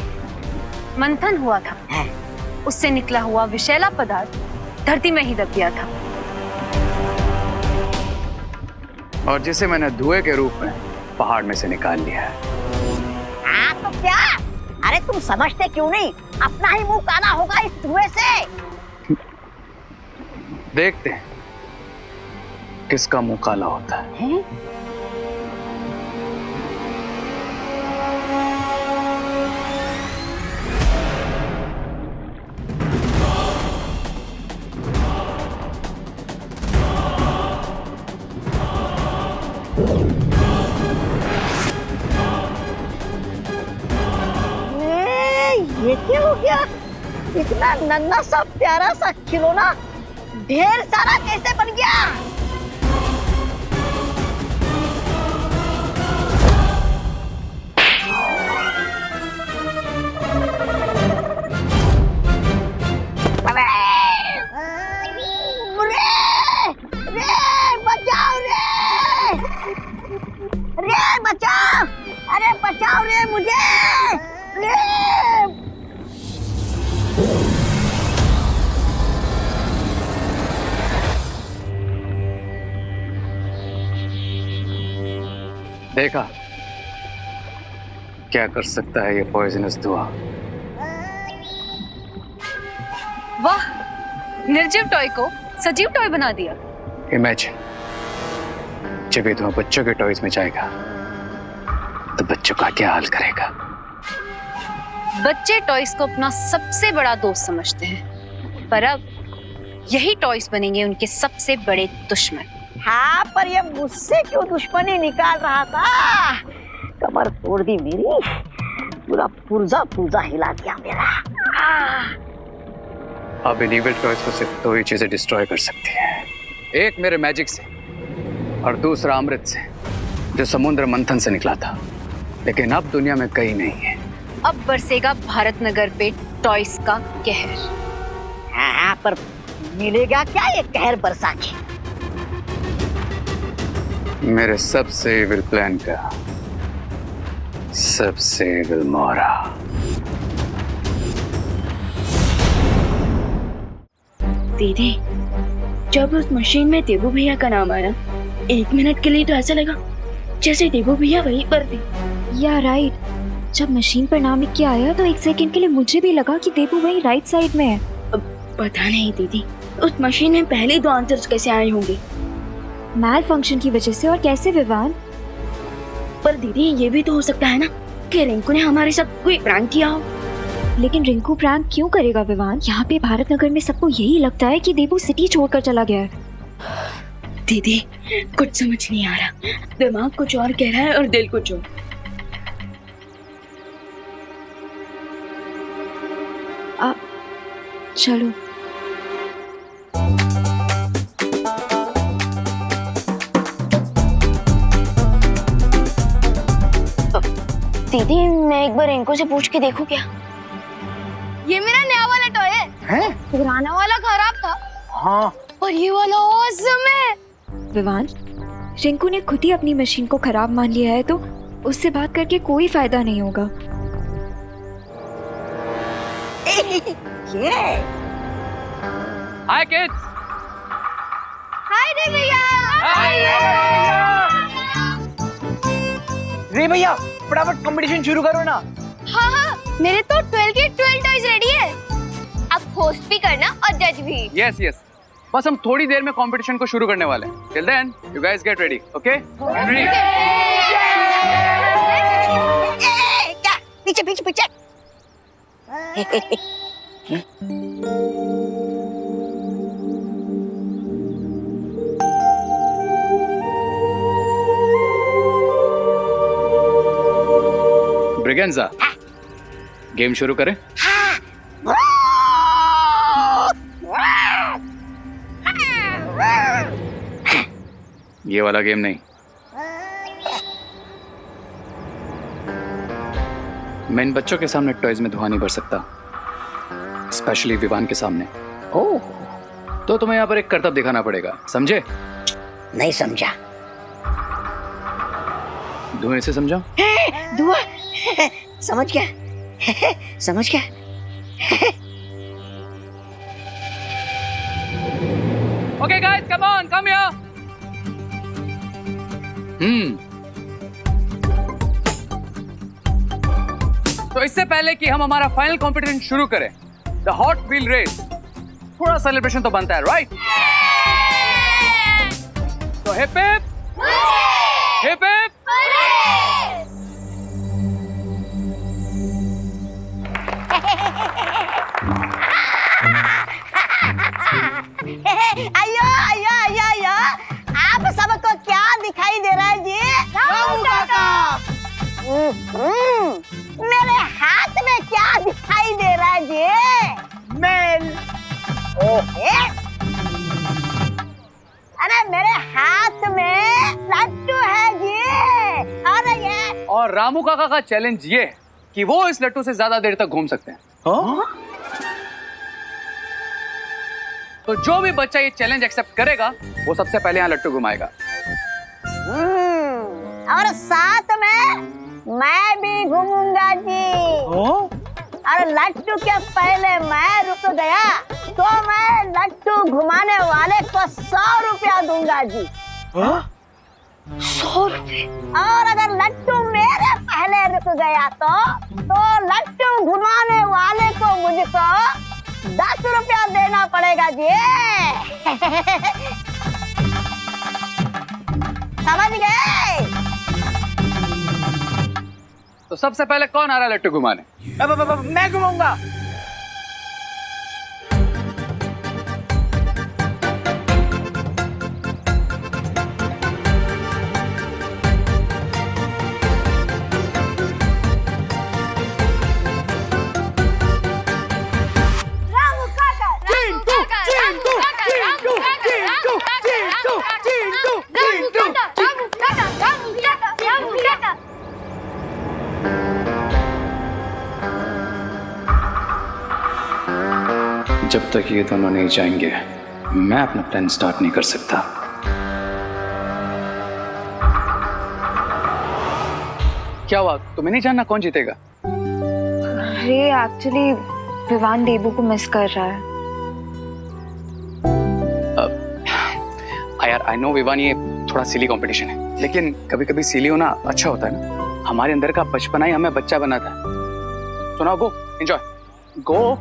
मंथन हुआ था, उससे निकला हुआ विषैला पदार्थ धरती में ही दब गया था, और जिसे मैंने धुएं के रूप में पहाड़ में से निकाल लिया है। तो क्या? अरे तुम समझते क्यों नहीं? अपना ही मुंह काला होगा इस धुएं से। देखते हैं किसका मुंह काला होता है। ये क्या हो गया? इतना नन्हा सा प्यारा सा खिलौना ढेर सारा कैसे बन गया? बचाओ! अरे बचाओ रे मुझे! रे! देखा क्या कर सकता है ये पॉइजनस धुआं। वाह, निर्जीव टॉय को सजीव टॉय बना दिया। इमेजिन जब ये धुआं बच्चों के टॉयज में जाएगा तो बच्चों का क्या हाल करेगा। बच्चे टॉयज को अपना सबसे बड़ा दोस्त समझते हैं, पर अब यही टॉयज बनेंगे उनके सबसे बड़े दुश्मन। हाँ, पर ये मुझसे क्यों दुश्मनी निकाल रहा था? कमर तोड़ दी मेरी, पूरा पुर्जा पुर्जा हिला दिया मेरा। अब इन इविल टॉयज को सिर्फ दो ही चीजें डिस्ट्रॉय कर सकती है, एक मेरे मैजिक से और दूसरा अमृत से जो समुद्र मंथन से निकला था, लेकिन अब दुनिया में कहीं नहीं है। अब बरसेगा भारत नगर पे टॉयज का कहर। हाँ, पर मिलेगा क्या ये कहर बरसा के? मेरे सबसे इविल प्लान का सबसे इविल मोहरा। दीदी, जब उस मशीन में देवू भैया का नाम आया, 1 मिनट के लिए तो ऐसा लगा जैसे देवू भैया वहीं पर थे। या राइट, जब मशीन पर नाम लिख के आया तो 1 सेकंड के लिए मुझे भी लगा कि देवू वहीं राइट साइड में है। पता नहीं दीदी, उस मशीन में पहले 2 आंसर्स कैसे आए होंगे? मैल फंक्शन की वजह से। और कैसे विवान? पर दीदी, ये भी तो हो सकता है ना कि रिंकू ने हमारे साथ कोई प्रैंक किया हो। लेकिन रिंकू प्रैंक क्यों करेगा विवान? यहाँ पे भारत नगर में सबको यही लगता है कि देवू सिटी छोड़कर चला गया है। दीदी, कुछ समझ नहीं आ रहा, दिमाग कुछ और कह रहा है और दिल कुछ और। चलो। दीदी, मैं एक बार रिंकू से पूछ के देखूं क्या? ये मेरा नया वाला टॉय है। हैं? पुराना वाला खराब था। हाँ। और ये वाला ऑसम है। विवान, रिंकू ने खुद ही अपनी मशीन को खराब मान लिया है, तो उससे बात करके कोई फायदा नहीं होगा। हाय किड्स। हाय रे भैया। रे भैया, फटाफट कंपटीशन शुरू करो ना। हाँ हाँ, मेरे तो 12 के 12 टॉयज रेडी है। अब होस्ट भी करना और जज भी। यस यस, बस हम थोड़ी देर में कंपटीशन को शुरू करने वाले हैं। Till then you guys get ready, okay? क्या? पीछे पीछे पीछे। ब्रिगेंजा, गेम शुरू करें? ये वाला गेम नहीं। मैं इन बच्चों के सामने टॉयज में धुआं नहीं भर सकता, स्पेशली विवान के सामने। ओह, तो तुम्हें यहाँ पर एक करतब दिखाना पड़ेगा, समझे? नहीं समझा। धुएं से समझा? धुआं समझ गया। समझ गया। Okay guys, come on, come here. तो इससे पहले कि हम हमारा फाइनल कंपटीशन शुरू करें, द हॉट व्हील रेस, थोड़ा सेलिब्रेशन तो बनता है, राइट? तो हिप हिप हिप हिप। अयो अयो अयो अयो, आप सबको क्या दिखाई दे रहा है जी? रामू काका। मेरे हाथ में क्या दिखाई दे अरे मेरे हाथ में लड्डू है जी। अरे ये और रामू काका का चैलेंज ये है कि वो इस लट्टू से ज्यादा देर तक घूम सकते हैं। तो जो भी बच्चा ये चैलेंज एक्सेप्ट करेगा वो सबसे पहले यहाँ लट्टू घुमाएगा। और साथ में मैं भी घूमूंगा जी। और लट्टू के पहले मैं रुक गया तो मैं लट्टू घुमाने वाले को 100 रुपया दूंगा जी। 100 रुपये? और अगर लट्टू मेरे पहले रुक गया तो लट्टू घुमाने वाले को मुझको 10 रुपया देना पड़ेगा जी। समझ गए? तो सबसे पहले कौन आ रहा है लट्टू घुमाने? मैं घुमाऊंगा। जब तक ये दोनों नहीं जाएंगे मैं अपना प्लान स्टार्ट नहीं कर सकता। क्या हुआ, तुम्हें नहीं जानना कौन जीतेगा? अरे एक्चुअली विवान देबू को मिस कर रहा है। यार आई नो विवान, ये थोड़ा सिली कंपटीशन है, लेकिन कभी कभी सिली होना अच्छा होता है ना। हमारे अंदर का बचपना ही हमें बच्चा बनाता है। सुना, गो enjoy go.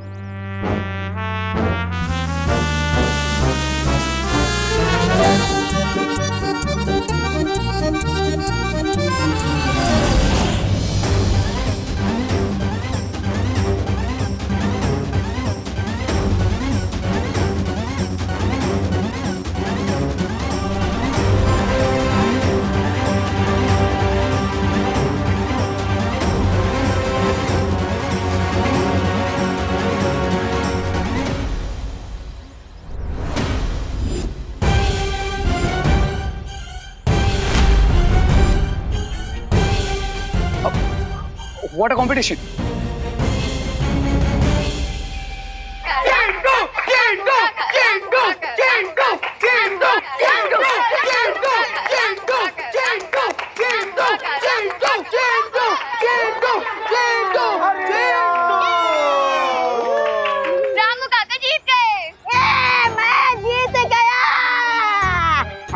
What a competition! Ramu काका जीत गए। मैं जीत गया।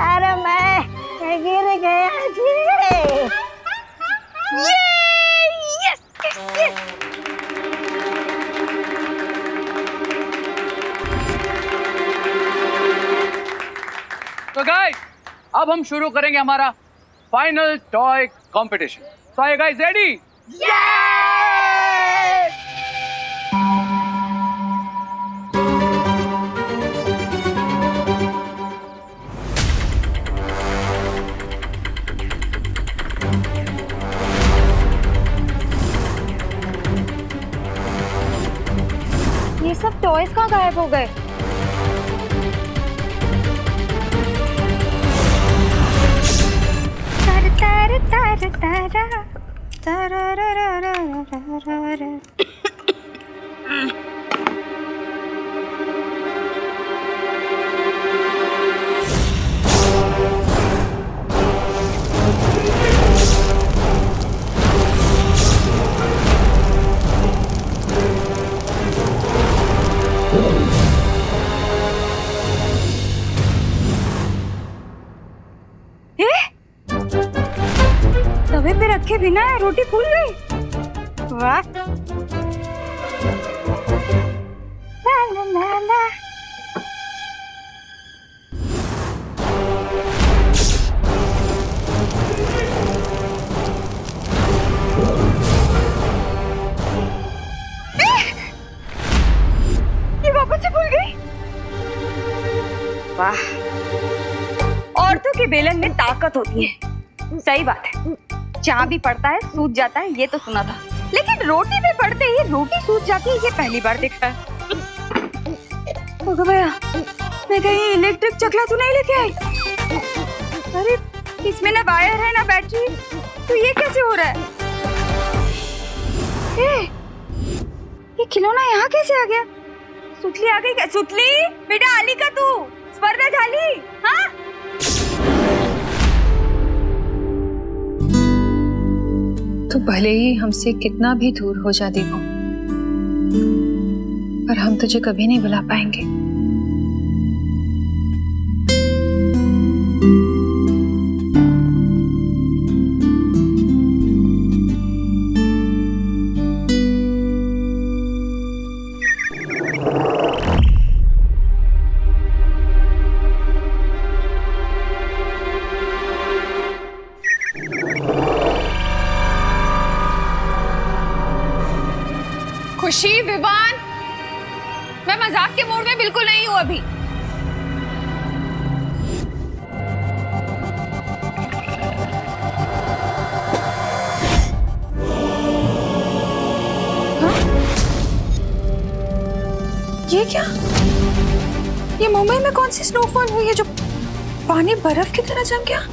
अरे मैं गिर गया जी। तो गाइस अब हम शुरू करेंगे हमारा फाइनल टॉय कंपटीशन। तो आइए गाइस, रेडी? ये सब टॉयज कहाँ गायब हो गए? तवे पे रखे बिना रोटी फूल गई। वाह। ला ला ला ला। ये वापस से फूल गई। वाह, औरतों के बेलन में ताकत होती है। सही बात है, जहाँ भी पड़ता है सूज जाता है, ये तो सुना था, लेकिन रोटी पे पड़ते ही रोटी सूज जाती है, ये पहली बार देखा है। भैया, मैं कहीं इलेक्ट्रिक चकला तो नहीं लेके आई? अरे इसमें ना वायर है ना बैटरी, तो ये कैसे हो रहा है? ये खिलौना यहाँ कैसे आ गया? सुतली आ गई क्या? सुतली बेटा, आली का तू स्पर्धा झाली? हाँ तो भले ही हमसे कितना भी दूर हो जा दीपू, पर हम तुझे कभी नहीं भुला पाएंगे। खुशी, विवान, मैं मजाक के मूड में बिल्कुल नहीं हूं अभी। ये क्या? ये मुंबई में कौन सी स्नोफॉल हुई है जो पानी बर्फ की तरह जम गया?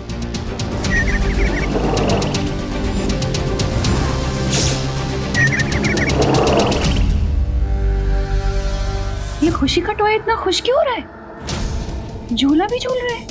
ये खुशी का टॉय इतना खुश क्यों हो रहा है? झूला भी झूल रहा है।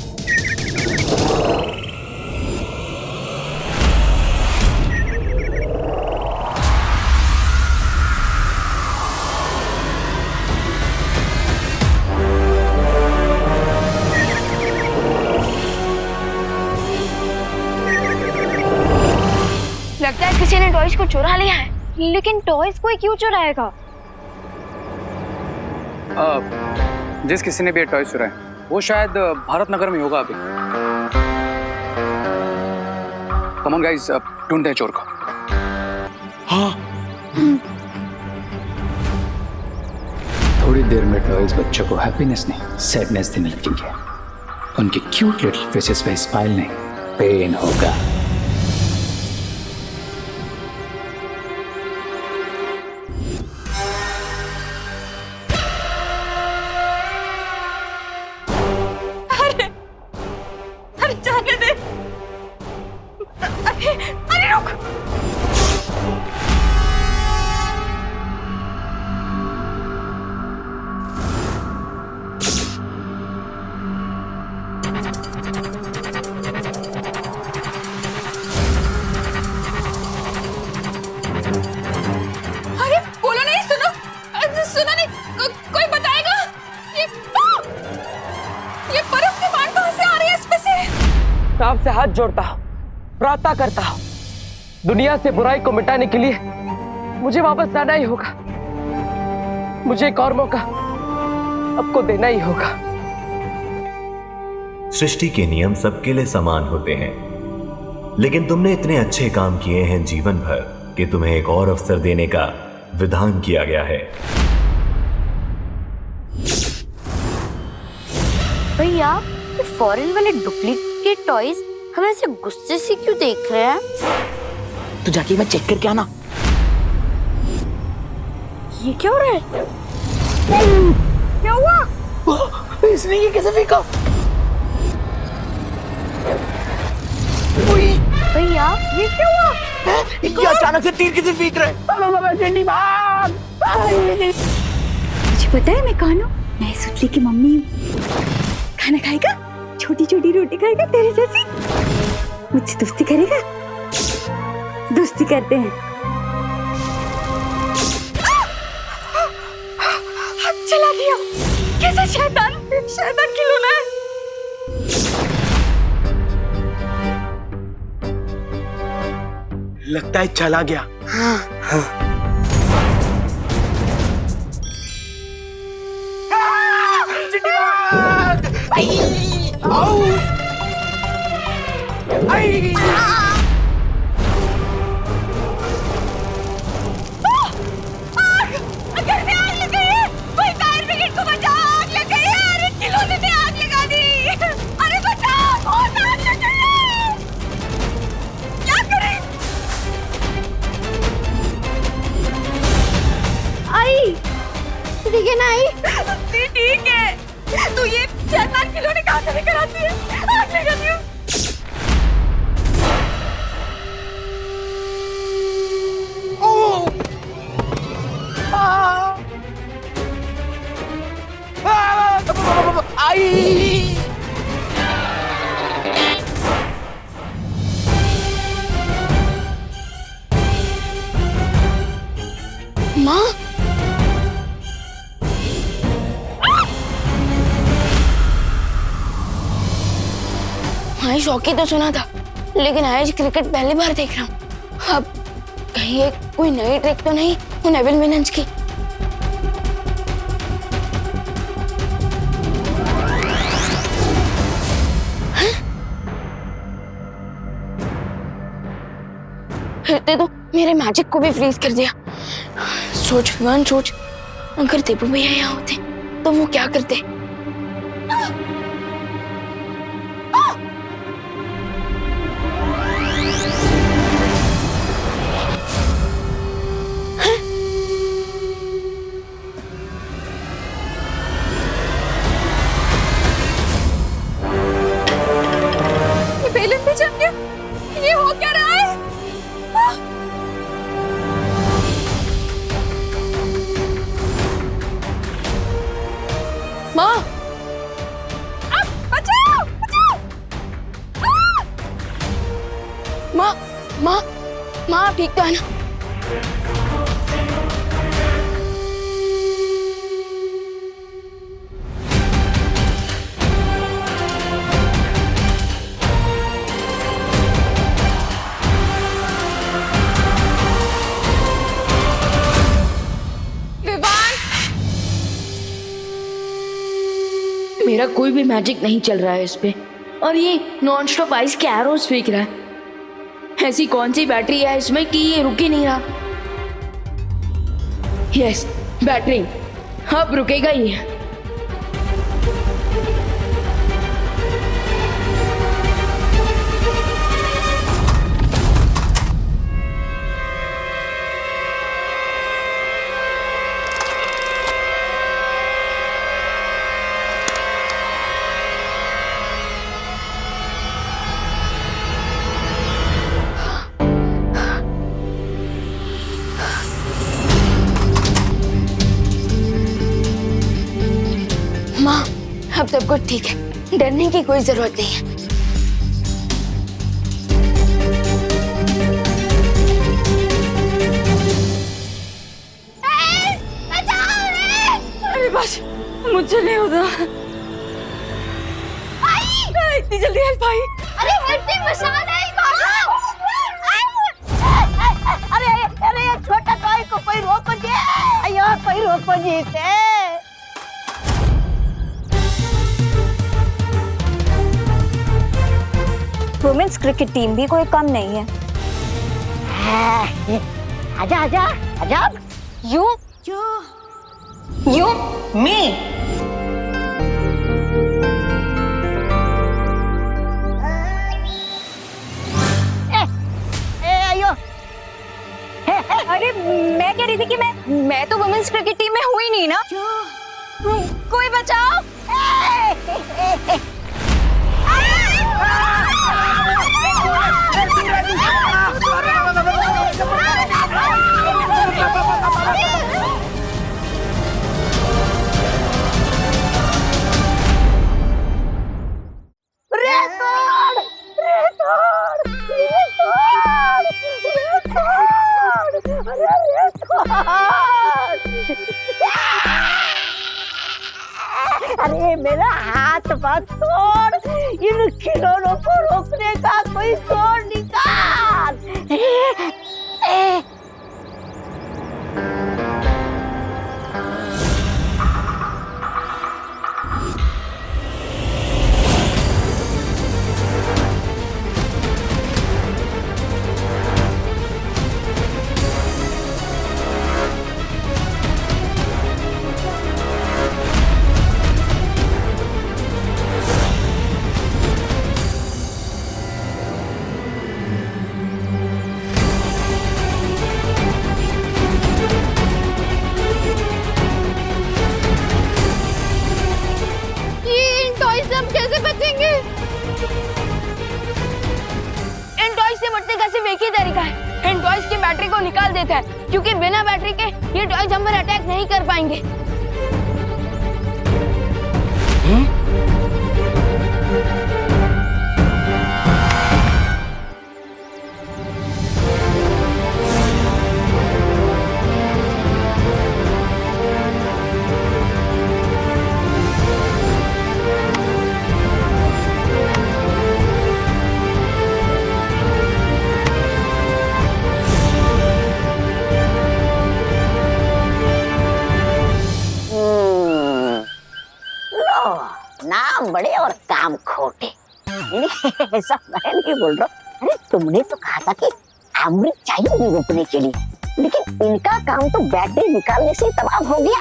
लगता है किसी ने टॉयज को चुरा लिया है। लेकिन टॉयज कोई क्यों चुराएगा? जिस किसी ने भी टॉय चुराए वो शायद भारत नगर में होगा अभी। कम ऑन गाइस, ढूंढते हैं चोर को। हाँ। थोड़ी देर में टॉयज बच्चों को हैप्पीनेस नहीं सैडनेस देने लगेंगे। उनके क्यूट लिटिल फेसेस पे स्माइल नहीं पेन होगा। सांप से हाथ जोड़ता हूं, प्रार्थना करता हूं, दुनिया से बुराई को मिटाने के लिए मुझे वापस आना ही होगा। मुझे एक और मौका आपको देना ही होगा। सृष्टि के नियम सबके लिए समान होते हैं, लेकिन तुमने इतने अच्छे काम किए हैं जीवन भर कि तुम्हें एक और अवसर देने का विधान किया गया है। भैया, ये फॉरेन वाले डुप्लीकेट टॉयज हमें ऐसे गुस्से से क्यों देख रहे हैं? तो जाके मैं चेक करके आना। ये क्या हो रहा है? क्या हुआ? इसने ये कैसे फेंका? भैया, ये क्या हुआ? ये अचानक से तीर किसे फेंक रहे हैं? मुझे पता है मैं कौन हूँ। मैं सुतली की मम्मी हूँ। खाना खाएगा, छोटी छोटी रोटी खाएगा तेरे जैसी, मुझसे दोस्ती करेगा? दोस्ती करते हैं। चला गया। कैसा शैतान खिलौना है। लगता है चला गया। हाँ। ठीक है ना आई? ठीक है। आग लेकर आती है, आग लेकर आती हूँ। आई माँ, हाँ शौकी तो सुना था, लेकिन आज क्रिकेट पहली बार देख रहा हूँ। अब कहीं ये कोई नई ट्रिक तो नहीं उन एविल विलन्स की? फिरते तो मेरे मैजिक को भी फ्रीज कर दिया। सोच विवान सोच, अगर देबू भैया यहाँ होते तो वो क्या करते? ये बेलन भी जम गया, ये हो क्या रहा है? माँ, बचाओ बचाओ! माँ, माँ, माँ ठीक तो है ना? मेरा कोई भी मैजिक नहीं चल रहा है इस पे, और ये नॉन स्टॉप आइस के एरोज फेंक रहा है। ऐसी कौन सी बैटरी है इसमें कि ये रुक ही नहीं रहा? यस, बैटरी अब रुकेगा ही है। माँ, अब सब कुछ ठीक है, डरने की कोई जरूरत नहीं है। अरे बस, मुझसे नहीं होता। इतनी जल्दी हेल्प आई? अरे हल्दी मसाला ही मारो! अरे अरे ये छोटा टॉय को कोई रोको जी! अयो कोई रोको जी इसे! वुमेन्स क्रिकेट टीम भी कोई कम नहीं है। आजा आजा आजा! यू मी! अयो! अरे मैं कह रही थी कि मैं तो वुमेन्स क्रिकेट टीम में हुई नहीं ना। कोई बचाओ! अरे मेरा हाथ मत तोड़, इन खिलौनों को रोकने का कोई जोर निकाल। निकाल देता है, क्योंकि बिना बैटरी के ये टॉयज हम पर अटैक नहीं कर पाएंगे। नाम बड़े और काम खोटे। ऐसा मैं नहीं बोल रहा। अरे तुमने तो कहा था कि अमृत चाहिए रोकने के लिए, लेकिन इनका काम तो बैटरी निकालने से तमाम हो गया।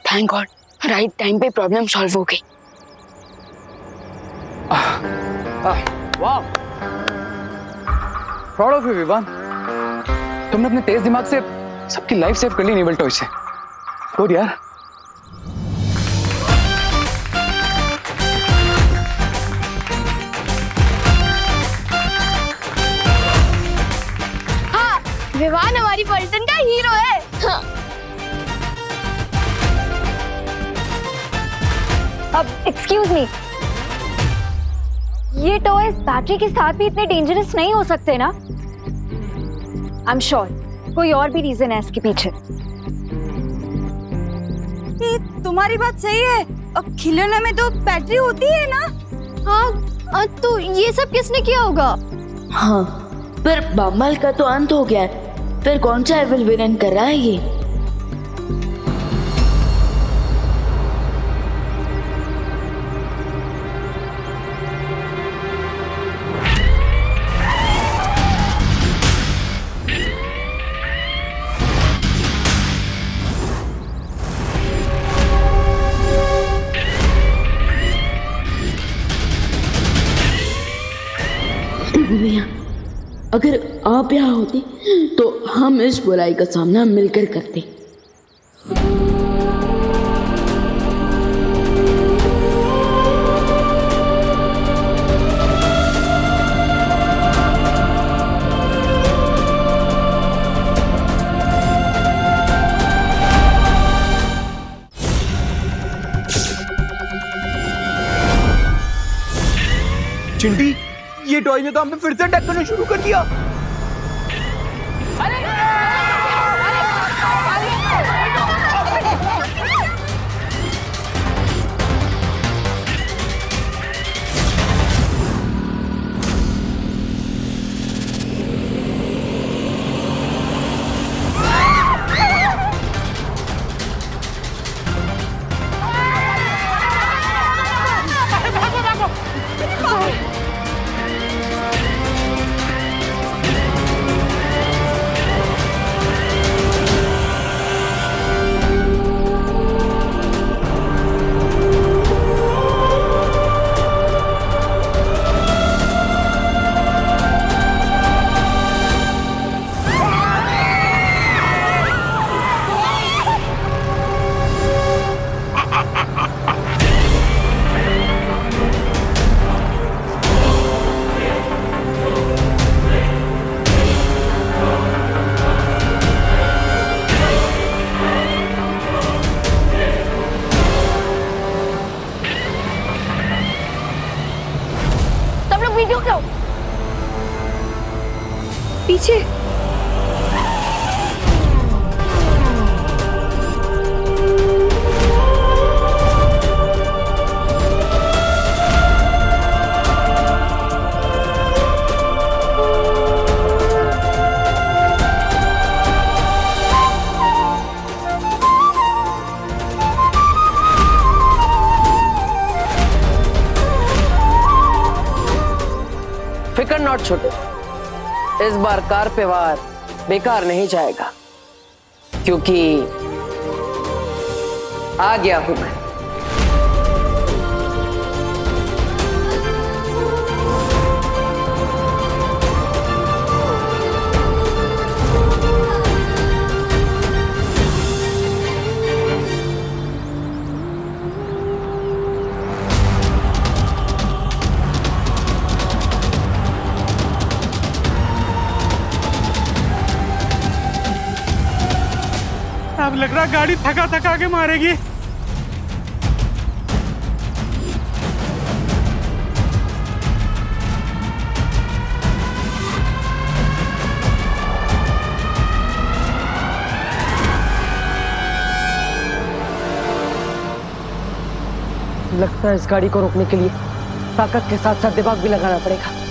थैंक गॉड, राइट टाइम पे प्रॉब्लम सॉल्व हो गई। वाह, प्राउड ऑफ यू विवान। तुमने अपने तेज दिमाग से सबकी लाइफ सेव कर ली नेवल टॉय से। गुड यार। विवान हमारी पलटन का हीरो है। हाँ। अब एक्सक्यूज मी, ये टॉयज बैटरी के साथ भी इतने डेंजरस नहीं हो सकते ना? आई एम श्योर कोई और भी रीजन है इसके पीछे। तुम्हारी बात सही है, अब खिलौने में तो बैटरी होती है ना। हाँ, तो ये सब किसने किया होगा? हाँ, पर बम्बल का तो अंत हो गया है, फिर कौन सा एविल विलन कर रहा है ये? भैया, अगर आप यहाँ होते तो हम इस बुराई का सामना मिलकर करते। चिंटी, ये टॉय ने तो हमें फिर से अटैक करना शुरू कर दिया। पीछे फिकर नॉट छोटे, इस बार कार पे वार बेकार नहीं जाएगा, क्योंकि आ गया हूं मैं। अब लग रहा गाड़ी थका थका के मारेगी। लगता है इस गाड़ी को रोकने के लिए ताकत के साथ साथ दिमाग भी लगाना पड़ेगा।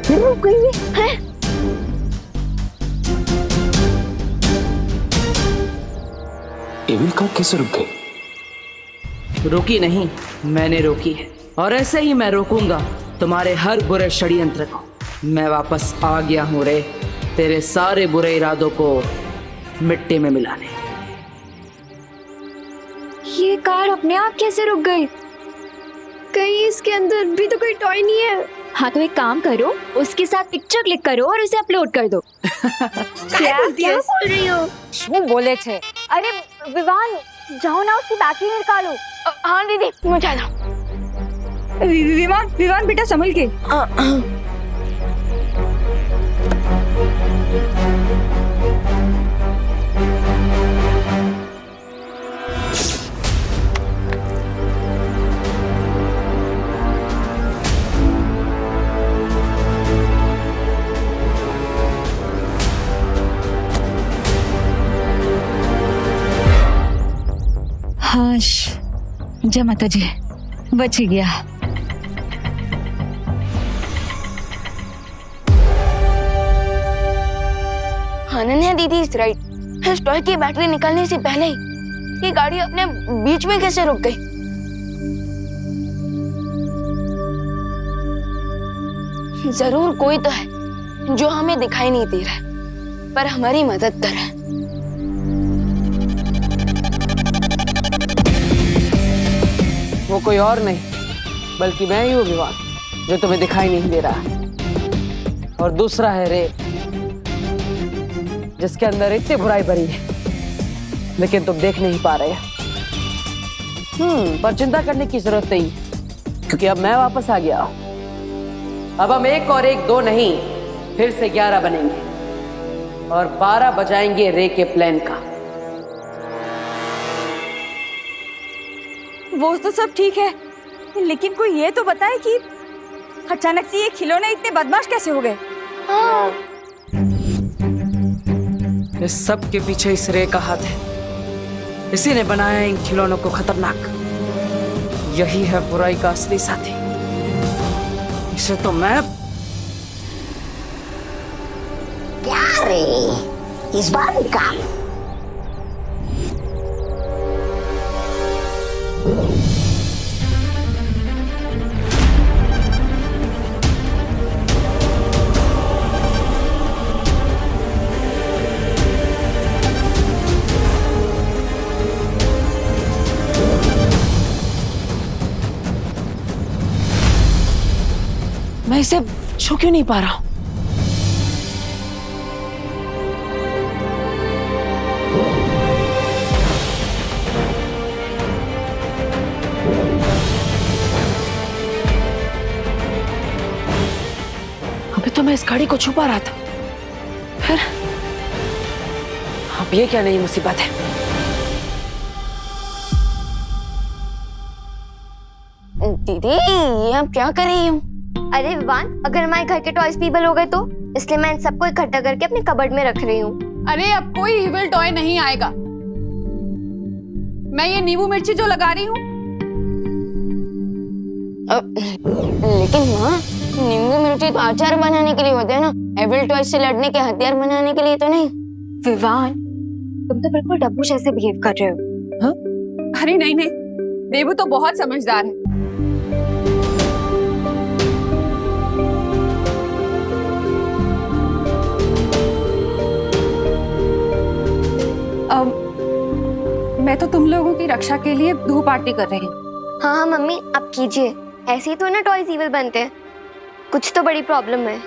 रुक गई है। एविल कार कैसे रुक गई? रुकी नहीं, मैंने रोकी है, और ऐसे ही मैं रोकूंगा तुम्हारे हर बुरे षड्यंत्र को। मैं वापस आ गया हूं रे, तेरे सारे बुरे इरादों को मिट्टी में मिलाने। ये कार अपने आप कैसे रुक गई? कहीं इसके अंदर भी तो कोई टॉय नहीं है। हाँ तो एक काम करो, उसके साथ पिक्चर क्लिक करो और उसे अपलोड कर दो। क्या बोल रही हो? वो बोले थे। अरे विवान, जाओ ना उसकी बैटरी निकालो। हाँ दीदी, मैं जा रहा हूँ। विवान, विवान बेटा संभल के। हाश, जय माता जी, बच ही गया। अनन्या दीदी इज राइट। इस टॉय की बैटरी निकलने से पहले ही ये गाड़ी अपने बीच में कैसे रुक गई? जरूर कोई तो है जो हमें दिखाई नहीं दे रहा है, पर हमारी मदद कर रहा है। वो कोई और नहीं बल्कि मैं ही हूँ विवान, जो तुम्हें दिखाई नहीं दे रहा है। और दूसरा है रे, जिसके अंदर इतनी बुराई भरी है लेकिन तुम देख नहीं पा रहे। पर चिंता करने की जरूरत नहीं, क्योंकि अब मैं वापस आ गया हूं। अब हम 1 और 1 2 नहीं, फिर से 11 बनेंगे और 12 बजाएंगे रे के प्लान का। वो तो सब ठीक है, लेकिन कोई ये तो बताए कि अचानक से ये खिलौने इतने बदमाश कैसे हो गए? इस सब के पीछे इस रे का हाथ है। इसी ने बनाया इन खिलौनों को खतरनाक। यही है बुराई का असली साथी। इसे तो मैं क्या रे, इस बार भी काम। मैं इसे छू क्यों नहीं पा रहा हूं? अभी तो मैं इस गाड़ी को छुपा रहा था, फिर अब ये क्या नई मुसीबत है? दीदी, ये आप क्या कर रही हो? अरे विवान, अगर हमारे घर के टॉयज पीबल हो गए तो, इसलिए मैं इन सबको इकट्ठा करके अपने कबर्ड में रख रही हूँ। अरे अब कोई इविल टॉय नहीं आएगा। मैं ये नींबू मिर्ची जो लगा रही हूँ, लेकिन माँ, नींबू मिर्ची तो अचार बनाने के लिए होते हैं ना, एविल टॉय से लड़ने के हथियार बनाने के लिए तो नहीं। विवान, तुम तो बिल्कुल डब्बू जैसे बिहेव कर रहे हो। हाँ? अरे नहीं नहीं, देवू तो बहुत समझदार है। मैं तो तुम लोगों की रक्षा के लिए धूप आरती कर रही हूँ। हाँ हाँ मम्मी, आप कीजिए। ऐसे ही तो ना टॉयज इविल बनते हैं, कुछ तो बड़ी प्रॉब्लम है।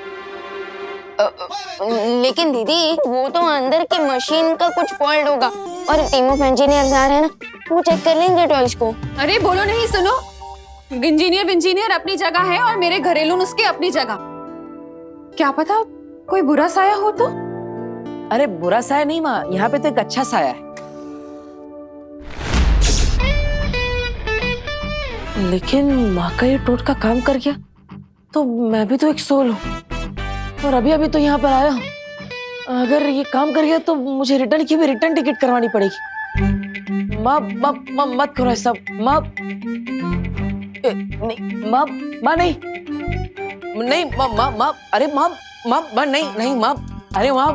लेकिन दीदी वो तो अंदर की मशीन का कुछ फॉल्ट होगा और टीम ऑफ इंजीनियर्स आ रहे हैं ना, वो चेक कर लेंगे टॉयज को। अरे बोलो नहीं, सुनो, इंजीनियर अपनी जगह है और मेरे घरेलू नुस्खे अपनी जगह। क्या पता कोई बुरा साया हो तो? अरे बुरा साया नहीं माँ, यहाँ पे तो एक अच्छा साया है। लेकिन माँ का ये टोटका काम कर गया तो मैं भी तो एक सोल हूँ और अभी अभी तो यहाँ पर आया हूँ। अगर ये काम कर गया तो मुझे रिटर्न की भी रिटर्न टिकट करवानी पड़ेगी। माँ माँ माँ मत करो ऐसा माँ। नहीं माँ, माँ नहीं नहीं माँ माँ माँ, अरे माँ माँ माँ नहीं नहीं माँ, अरे माँ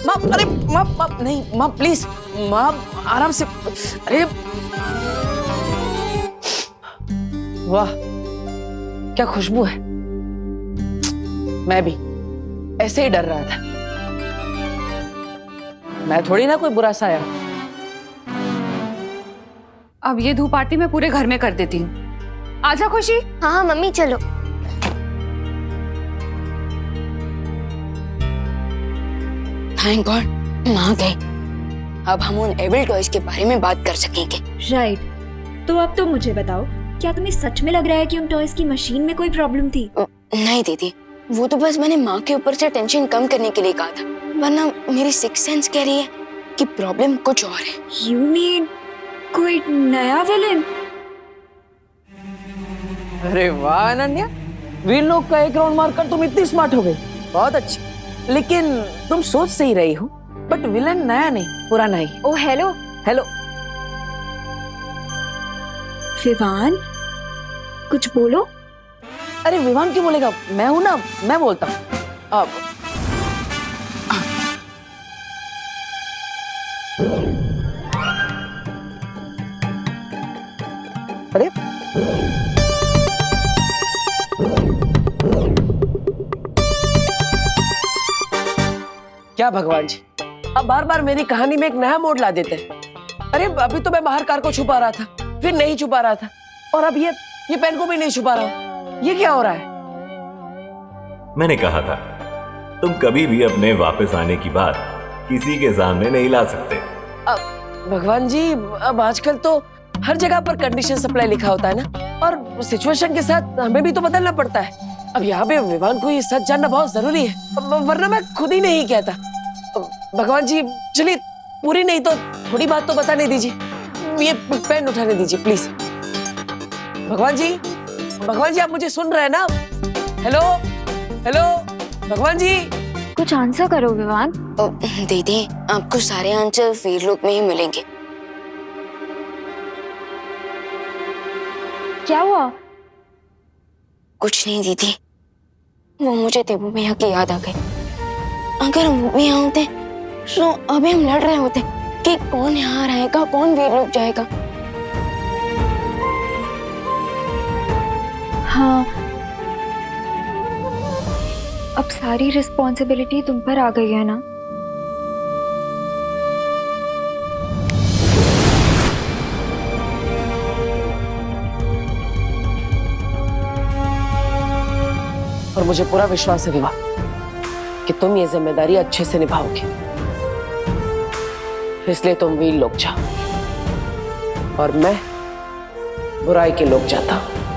माँ, अरे माँ माँ नहीं माँ प्लीज माँ आराम से। अरे वाह क्या खुशबू है। मैं भी ऐसे ही डर रहा था, मैं थोड़ी ना कोई बुरा साया। अब ये धूप आरती मैं पूरे घर में कर देती हूँ। आजा खुशी। हाँ हाँ मम्मी चलो। थैंक गॉड माँ गई, अब हम उन एविल टॉयज के बारे में बात कर सकेंगे। राइट, तो अब तो मुझे बताओ, क्या तुम्हें सच में लग रहा है कि उन टॉयज की मशीन में कोई प्रॉब्लम थी? नहीं दीदी, वो तो बस मैंने माँ के ऊपर से टेंशन कम करने के लिए कहा था, वरना मेरी सिक्स सेंस कह रही है कि प्रॉब्लम कुछ और है। यू मीन कोई नया विलेन? अरे वाह अनन्या, वीर लोग का एक राउंड मारकर तुम इतनी स्मार्ट हो गई, बहुत अच्छी। लेकिन तुम सोच सही रही हो, बट विलन नया नहीं पुराना ही। ओ हेलो हेलो विवान, कुछ बोलो। अरे विवान क्यों बोलेगा, मैं हूं ना, मैं बोलता हूँ। अब अरे क्या भगवान जी, अब बार बार मेरी कहानी में एक नया मोड़ ला देते हैं। अरे अभी तो मैं बाहर कार को छुपा रहा था, फिर नहीं छुपा रहा था, और अब ये पेन को भी नहीं छुपा रहा। ये क्या हो रहा है? मैंने कहा था तुम कभी भी अपने वापस आने की बात किसी के सामने नहीं ला सकते। अब भगवान जी, अब आजकल तो हर जगह पर कंडीशन सप्लाई लिखा होता है ना, और सिचुएशन के साथ हमें भी तो बदलना पड़ता है। अब यहाँ पे विवान को ये सच जानना बहुत जरूरी है, वरना मैं खुद ही नहीं कहता। भगवान जी चलिए, पूरी नहीं तो थोड़ी बात तो बताने दीजिए। ये पेन उठाने दीजिए प्लीज। भगवान जी आप मुझे सुन रहे हैं ना? हेलो हेलो भगवान जी, कुछ आंसर करो विवान। दीदी आपको सारे आंसर वीर लोक में ही मिलेंगे। क्या हुआ? कुछ नहीं दीदी, वो मुझे देवू भैया की याद आ गई। अगर वो भी यहाँ होते तो अभी हम लड़ रहे होते कि कौन यहाँ रहेगा, कौन वीर लोक जाएगा। हाँ, अब सारी रिस्पॉन्सिबिलिटी तुम पर आ गई है ना। और मुझे पूरा विश्वास है विवाह कि तुम ये जिम्मेदारी अच्छे से निभाओगे, इसलिए तुम वीर लोक जाओ और मैं बुराई के लोक जाता हूं।